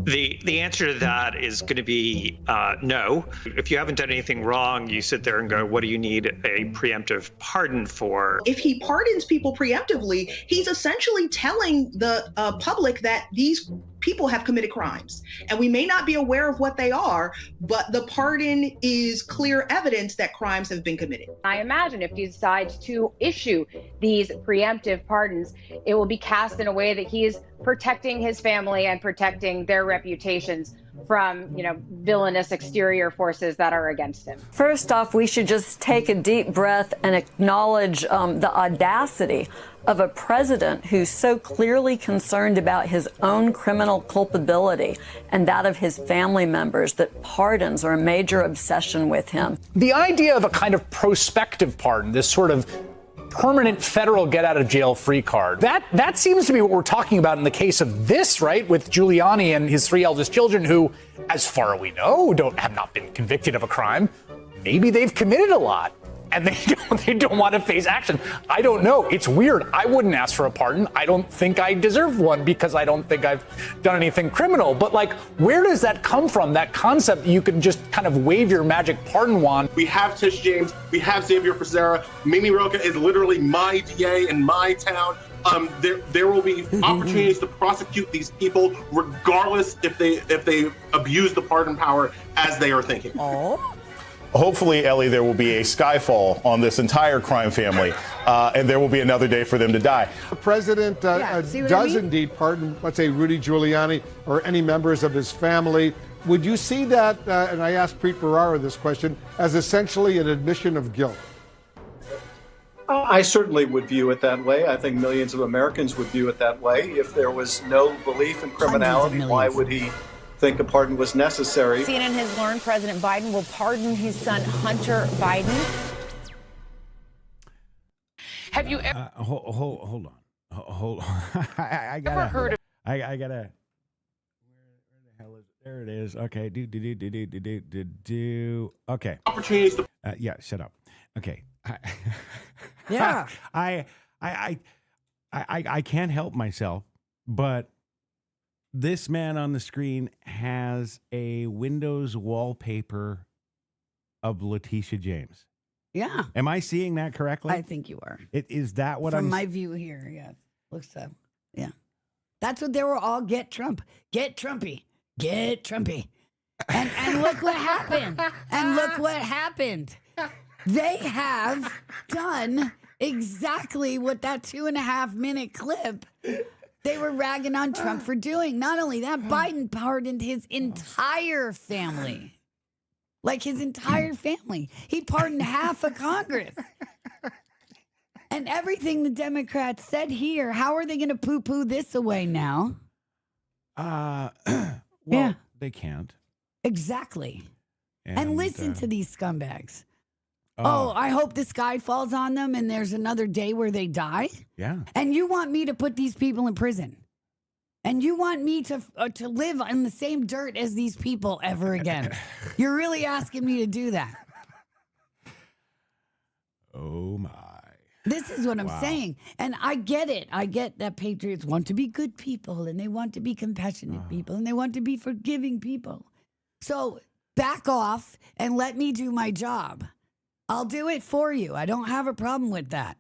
The answer to that is going to be no. If you haven't done anything wrong, you sit there and go, what do you need a preemptive pardon for? If he pardons people preemptively, he's essentially telling the public that these people have committed crimes. And we may not be aware of what they are, but the pardon is clear evidence that crimes have been committed. I imagine if he decides to issue these preemptive pardons, it will be cast in a way that he is protecting his family and protecting their reputations from, villainous exterior forces that are against him. First off, we should just take a deep breath and acknowledge the audacity of a president who's so clearly concerned about his own criminal culpability and that of his family members that pardons are a major obsession with him. The idea of a kind of prospective pardon, this sort of permanent federal get-out-of-jail-free card, that seems to be what we're talking about in the case of this, right, with Giuliani and his 3 eldest children who, as far as we know, have not been convicted of a crime. Maybe they've committed a lot. And they don't want to face action. I don't know. It's weird. I wouldn't ask for a pardon. I don't think I deserve one because I don't think I've done anything criminal. But where does that come from? That concept that you can just kind of wave your magic pardon wand. We have Tish James. We have Xavier Becerra. Mimi Roca is literally my DA in my town. There will be opportunities to prosecute these people, regardless if they abuse the pardon power as they are thinking. Oh. Hopefully, Ellie, there will be a skyfall on this entire crime family, and there will be another day for them to die. The president does indeed pardon, let's say, Rudy Giuliani or any members of his family. Would you see that, and I asked Preet Bharara this question, as essentially an admission of guilt? I certainly would view it that way. I think millions of Americans would view it that way. If there was no belief in criminality, why would he think a pardon was necessary? CNN has learned President Biden will pardon his son Hunter Biden. Have you ever Hold on. I gotta. ever heard of I gotta. Where the hell is? There it is. Okay. Do. Okay. Opportunities to. Yeah. Shut up. Okay. Yeah. I can't help myself, but this man on the screen has a Windows wallpaper of Letitia James. Yeah. Am I seeing that correctly? I think you are. Is that what From I'm? my view here, yeah. Looks so. Yeah. That's what they were all get Trump. Get Trumpy. Get Trumpy. And look what happened. And look what happened. They have done exactly what that 2.5-minute clip they were ragging on Trump for doing. Not only that, Biden pardoned his entire family. Like his entire family. He pardoned half of Congress. And everything the Democrats said here, how are they going to poo-poo this away now? Well, they can't. Exactly. And listen to these scumbags. Oh, I hope the sky falls on them and there's another day where they die. yeah. And you want me to put these people in prison. And you want me to live in the same dirt as these people ever again. You're really asking me to do that. Oh, my. This is what I'm saying. And I get it. I get that patriots want to be good people and they want to be compassionate people and they want to be forgiving people. So back off and let me do my job. I'll do it for you. I don't have a problem with that.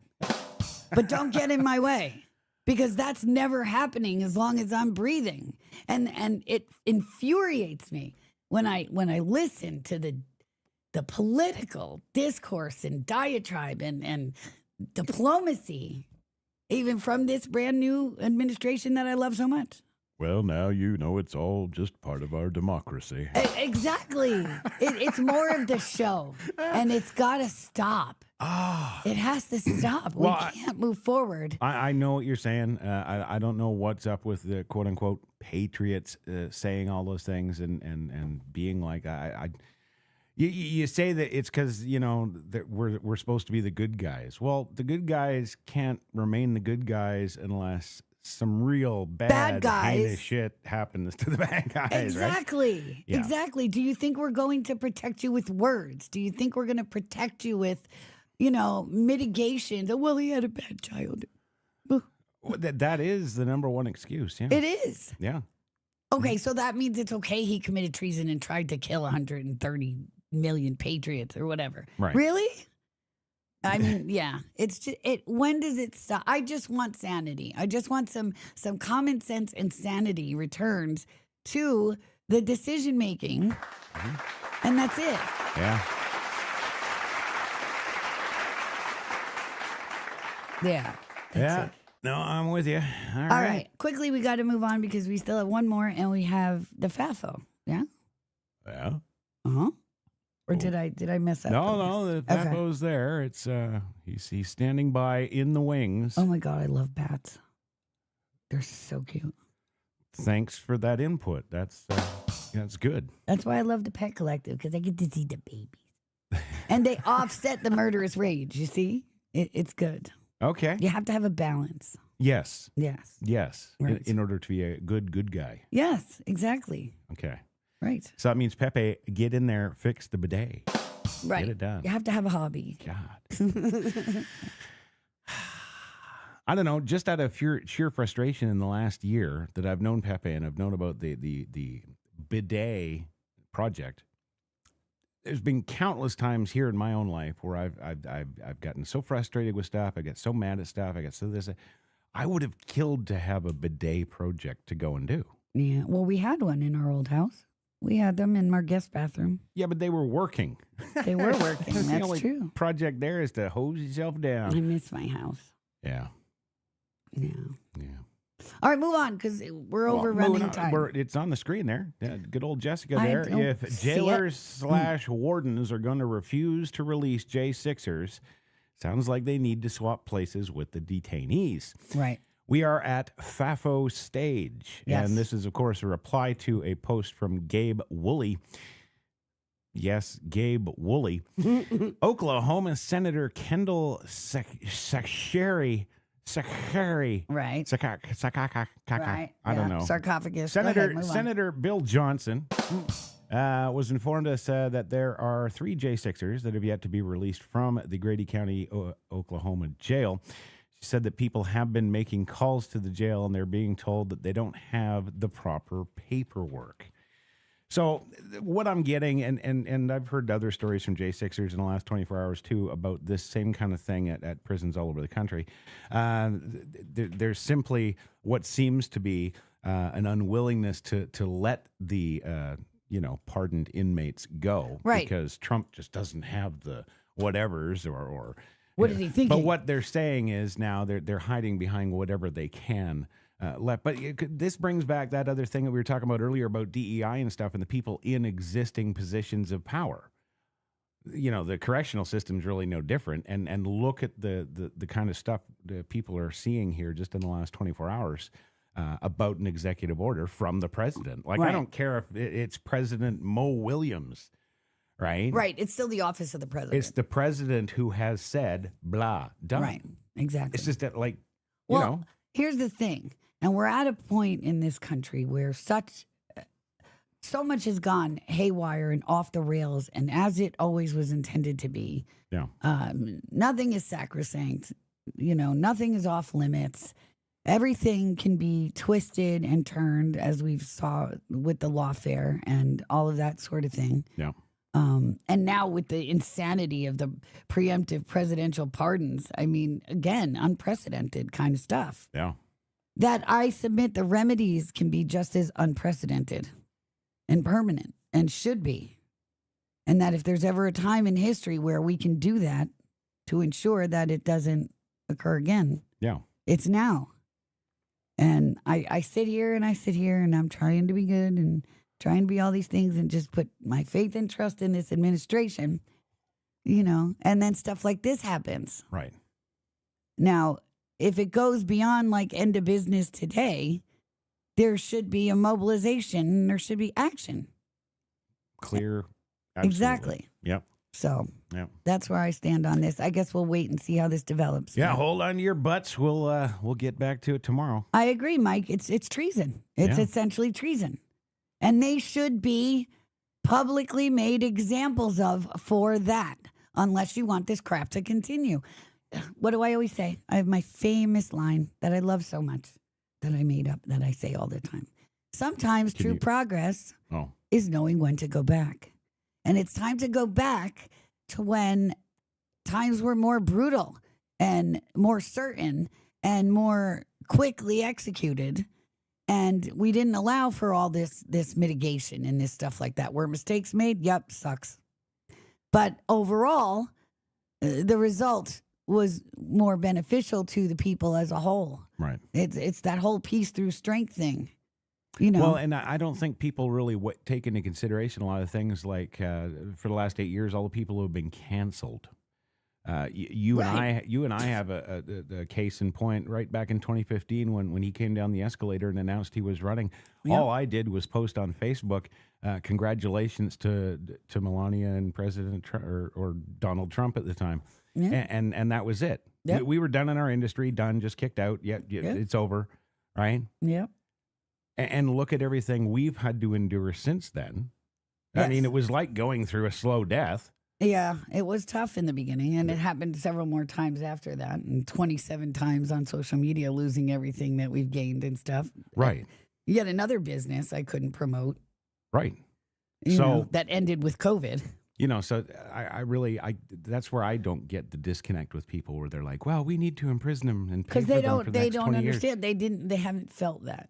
But don't get in my way. Because that's never happening as long as I'm breathing. And it infuriates me when I listen to the political discourse and diatribe and diplomacy, even from this brand new administration that I love so much. Well, now you know it's all just part of our democracy. Exactly. It's more of the show, and it's got to stop. It has to stop. Well, we can't move forward. I know what you're saying. I don't know what's up with the quote unquote patriots saying all those things and being like you say that it's because that we're supposed to be the good guys. Well, the good guys can't remain the good guys unless some real bad guys heinous shit happens to the bad guys. Exactly. Right? Yeah. Exactly. Do you think we're going to protect you with words? Do you think we're going to protect you with, mitigations? Oh, well, he had a bad childhood. Well, that is the number one excuse. Yeah. It is. Yeah. Okay, so that means it's okay he committed treason and tried to kill 130 million patriots or whatever. Right. Really? I mean, yeah. It's just when does it stop? I just want sanity. I just want some common sense and sanity returned to the decision making. And that's it. Yeah. Yeah. Yeah. No, I'm with you. All right. Quickly, we got to move on because we still have one more, and we have the FAFO. Yeah. Yeah. Uh-huh. Or did I mess up? No, the FAFO's there. It's he's standing by in the wings. Oh my God, I love bats. They're so cute. Thanks for that input. That's good. That's why I love the Pet Collective, because I get to see the babies, and they offset the murderous rage. You see, it's good. Okay. You have to have a balance. Yes. Yes. Yes. Right. In order to be a good guy. Yes, exactly. Okay. Right. So that means Pepe, get in there, fix the bidet. Right. Get it done. You have to have a hobby. God. I don't know, just out of sheer frustration in the last year that I've known Pepe and I've known about the bidet project, there's been countless times here in my own life where I've gotten so frustrated with stuff, I get so mad at stuff, I get so this. I would have killed to have a bidet project to go and do. Yeah. Well, we had one in our old house. We had them in our guest bathroom. Yeah, but they were working. They were working. That's the only true. project there is to hose yourself down. I miss my house. Yeah. Yeah. Yeah. All right, move on because we're overrunning time. It's on the screen there. Yeah, good old Jessica I there. don't If see jailers / wardens are going to refuse to release J6ers, Sounds like they need to swap places with the detainees. Right. We are at FAFO stage. Yes. And this is, of course, a reply to a post from Gabe Woolley. Yes, Gabe Woolley. Oklahoma Senator Kendall Secretary. Right. I don't know. Sarcophagus. Go ahead, move on. Senator Bill Johnson was informed us that there are 3 J6ers that have yet to be released from the Grady County, Oklahoma jail. She said that people have been making calls to the jail and they're being told that they don't have the proper paperwork. So what I'm getting, and I've heard other stories from J6ers in the last 24 hours too about this same kind of thing at prisons all over the country. There's simply what seems to be an unwillingness to let the pardoned inmates go, right? Because Trump just doesn't have the whatevers or what is he thinking? But what they're saying is now they're hiding behind whatever they can. But this brings back that other thing that we were talking about earlier about DEI and stuff and the people in existing positions of power. The correctional system is really no different. And look at the kind of stuff that people are seeing here just in the last 24 hours about an executive order from the president. Like, right. I don't care if it's President Mo Williams, right? Right. It's still the office of the president. It's the president who has said, blah, done. Right. Exactly. It's just that, like, Here's the thing. And we're at a point in this country where so much has gone haywire and off the rails, and as it always was intended to be. Yeah. Nothing is sacrosanct. Nothing is off limits. Everything can be twisted and turned, as we've saw with the lawfare and all of that sort of thing. Yeah. And now with the insanity of the preemptive presidential pardons, I mean, again, unprecedented kind of stuff. Yeah. That I submit the remedies can be just as unprecedented and permanent and should be. And that if there's ever a time in history where we can do that to ensure that it doesn't occur again, it's now. And I sit here and I'm trying to be good and trying to be all these things and just put my faith and trust in this administration, and then stuff like this happens. Right. Now, if it goes beyond like end of business today, there should be a mobilization. There should be action. Clear. Absolutely. Exactly. Yep. So that's where I stand on this. I guess we'll wait and see how this develops. Yeah, hold on to your butts. We'll get back to it tomorrow. I agree, Mike. It's treason. It's essentially treason. And they should be publicly made examples of for that, unless you want this crap to continue. What do I always say? I have my famous line that I love so much that I made up that I say all the time. Sometimes true progress is knowing when to go back. And it's time to go back to when times were more brutal and more certain and more quickly executed. And we didn't allow for all this mitigation and this stuff like that. Were mistakes made? Yep, sucks. But overall, the result was more beneficial to the people as a whole. Right. It's that whole peace through strength thing. Well, and I don't think people really take into consideration a lot of things like for the last 8 years, all the people who have been canceled. You and I have a case in point right back in 2015 when he came down the escalator and announced he was running. Yep. All I did was post on Facebook, congratulations to Melania and President or Donald Trump at the time. Yeah. And that was it. Yep. We were done in our industry, just kicked out. It's over, right? Yep. And look at everything we've had to endure since then. Yes. I mean, it was like going through a slow death. Yeah, it was tough in the beginning, and it happened several more times after that, and 27 times on social media, losing everything that we've gained and stuff. Right. Yet another business I couldn't promote. Right. That ended with COVID. So I really that's where I don't get the disconnect with people where they're like, well, we need to imprison them and pay for them for the next 20 years. Understand. They haven't felt that.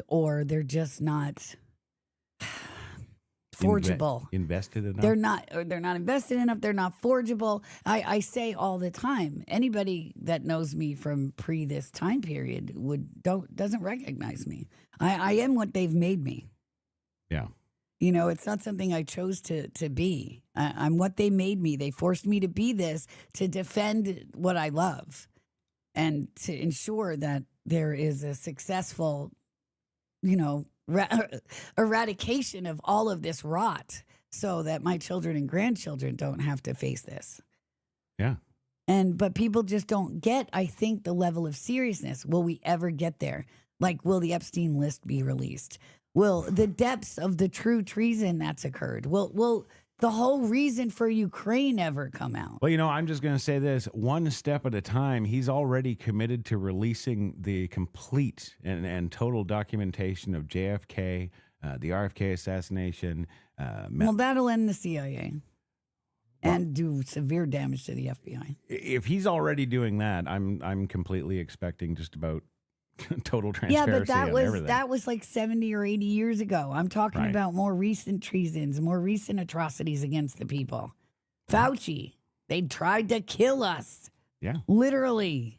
Or they're just not forgeable. Invested enough. They're not invested enough. They're not forgeable. I say all the time, anybody that knows me from pre this time period doesn't recognize me. I am what they've made me. Yeah. You know, it's not something I chose to be. I'm what they made me. They forced me to be this to defend what I love and to ensure that there is a successful, you know, eradication of all of this rot so that my children and grandchildren don't have to face this. Yeah. But people just don't get, I think, the level of seriousness. Will we ever get there? Like, will the Epstein list be released? Will the depths of the true treason that's occurred? Will the whole reason for Ukraine ever come out? Well, you know, I'm just going to say this one step at a time. He's already committed to releasing the complete and total documentation of JFK, the RFK assassination. Well, that'll end the CIA and do severe damage to the FBI. If he's already doing that, I'm completely expecting just about total transparency. Yeah, but that was like 70 or 80 years ago. I'm talking about more recent treasons, more recent atrocities against the people. Fauci, they tried to kill us. Yeah. Literally.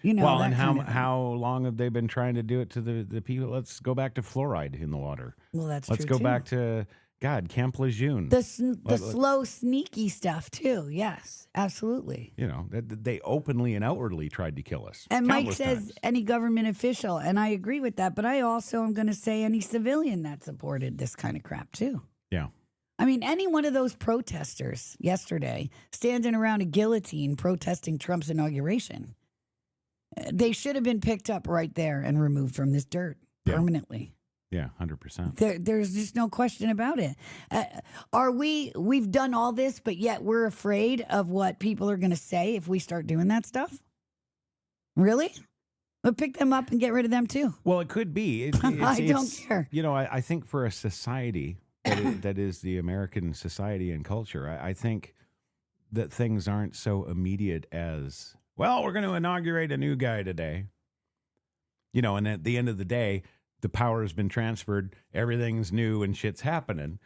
You know, well, and how long have they been trying to do it to the people? Let's go back to fluoride in the water. Well, that's Let's true, go too. back to Camp Lejeune. The slow, sneaky stuff, too. Yes, absolutely. You know, they openly and outwardly tried to kill us. And Mike countless says times. any government official, and I agree with that, but I also am going to say any civilian that supported this kind of crap, too. Yeah. I mean, any one of those protesters yesterday standing around a guillotine protesting Trump's inauguration, they should have been picked up right there and removed from this dirt permanently. Yeah, 100%. There's just no question about it. We've done all this, but yet we're afraid of what people are going to say if we start doing that stuff? Really? We'll pick them up and get rid of them too. Well, it could be. I don't care. You know, I think for a society that is the American society and culture, I think that things aren't so immediate as, well, we're going to inaugurate a new guy today. You know, and at the end of the day, the power has been transferred, everything's new and shit's happening.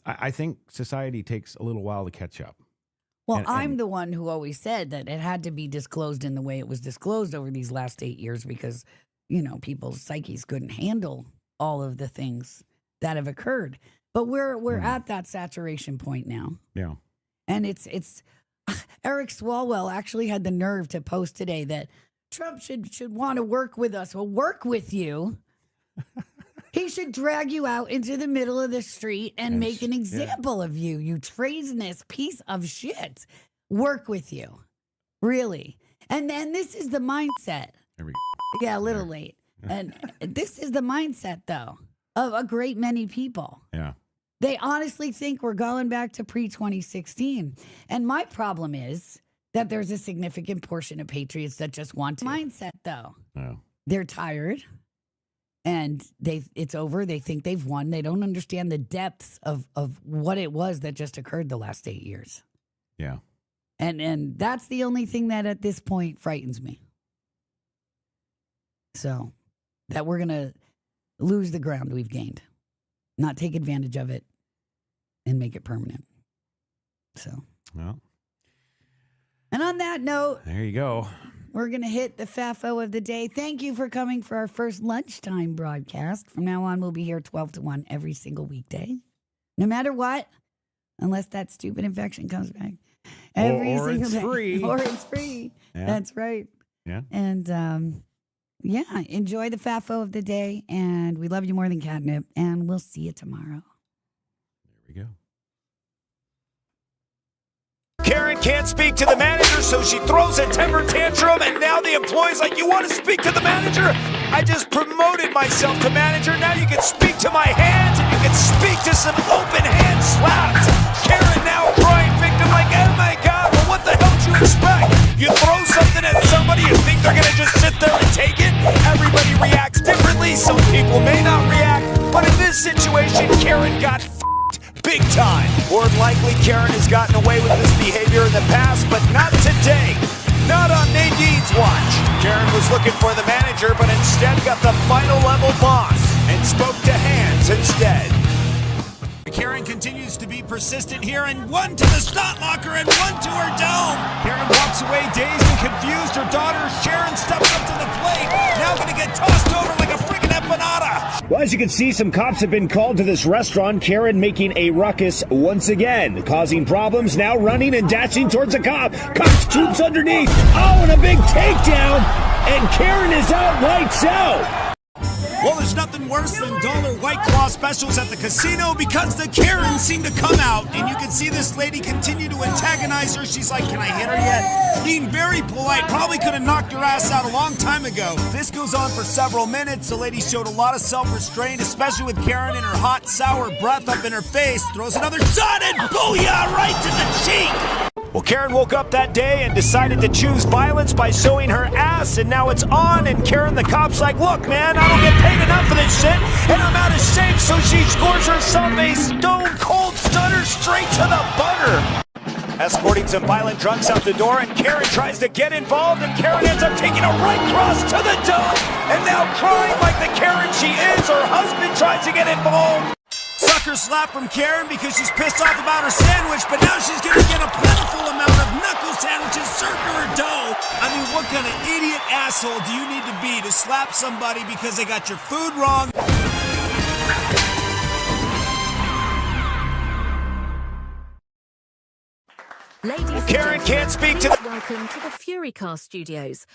I think society takes a little while to catch up. Well, I'm the one who always said that it had to be disclosed in the way it was disclosed over these last 8 years because, you know, people's psyches couldn't handle all of the things that have occurred. But we're at that saturation point now. Yeah. And it's Eric Swalwell actually had the nerve to post today that Trump should want to work with us. Well, work with you. He should drag you out into the middle of the street and make an example of you, you treasonous piece of shit. Work with you. Really. And then this is the mindset. Yeah, a little late. And this is the mindset, though, of a great many people. Yeah. They honestly think we're going back to pre-2016. And my problem is that there's a significant portion of patriots that just want to. Mindset, though. Yeah. They're tired. And it's over. They think they've won. They don't understand the depths of what it was that just occurred the last 8 years. Yeah. And that's the only thing that at this point frightens me. So that we're going to lose the ground we've gained, not take advantage of it and make it permanent. So. Well. And on that note. There you go. We're going to hit the FAFO of the day. Thank you for coming for our first lunchtime broadcast. From now on, we'll be here 12 to 1 every single weekday. No matter what, unless that stupid infection comes back. Every or single it's day. free. Or it's free. Yeah. That's right. Yeah. And, enjoy the FAFO of the day. And we love you more than catnip. And we'll see you tomorrow. There we go. Karen can't speak to the manager, so she throws a temper tantrum, and now the employee's like, you want to speak to the manager? I just promoted myself to manager. Now you can speak to my hands, and you can speak to some open hand slaps. Karen now a crying victim like, oh my God, well what the hell did you expect? You throw something at somebody, you think they're going to just sit there and take it? Everybody reacts differently. Some people may not react, but in this situation, Karen got big time. More than likely, Karen has gotten away with this behavior in the past, but not today. Not on Nadine's watch. Karen was looking for the manager, but instead got the final level boss and spoke to hands instead. Karen continues to be persistent here, and one to the snot locker and one to her dome. Karen walks away dazed and confused. Her daughter Sharon steps up to the plate, now going to get tossed over like a freaking empanada. Well, as you can see, some cops have been called to this restaurant. Karen making a ruckus once again, causing problems, now running and dashing towards a cop. Cop scoops underneath. Oh, and a big takedown. And Karen is out, lights out. Well, there's nothing worse than dollar White Claw specials at the casino because the Karens seem to come out, and you can see this lady continue to antagonize her. She's like, can I hit her yet? Being very polite, probably could have knocked her ass out a long time ago. This goes on for several minutes. The lady showed a lot of self-restraint, especially with Karen and her hot, sour breath up in her face. Throws another shot and booyah right to the cheek. Well, Karen woke up that day and decided to choose violence by showing her ass, and now it's on, and Karen, the cop's like, look, man, I don't get paid enough for this shit, and I'm out of shape, so she scores herself a stone-cold stunner straight to the butter. Escorting some violent drunks out the door, and Karen tries to get involved, and Karen ends up taking a right cross to the dome, and now crying like the Karen she is, her husband tries to get involved. Sucker slap from Karen because she's pissed off about her sandwich, but now she's going to get a plentiful amount of knuckle sandwiches served to her dough. I mean, what kind of idiot asshole do you need to be to slap somebody because they got your food wrong? Ladies Karen can't speak to the... Welcome to the Furycast studios.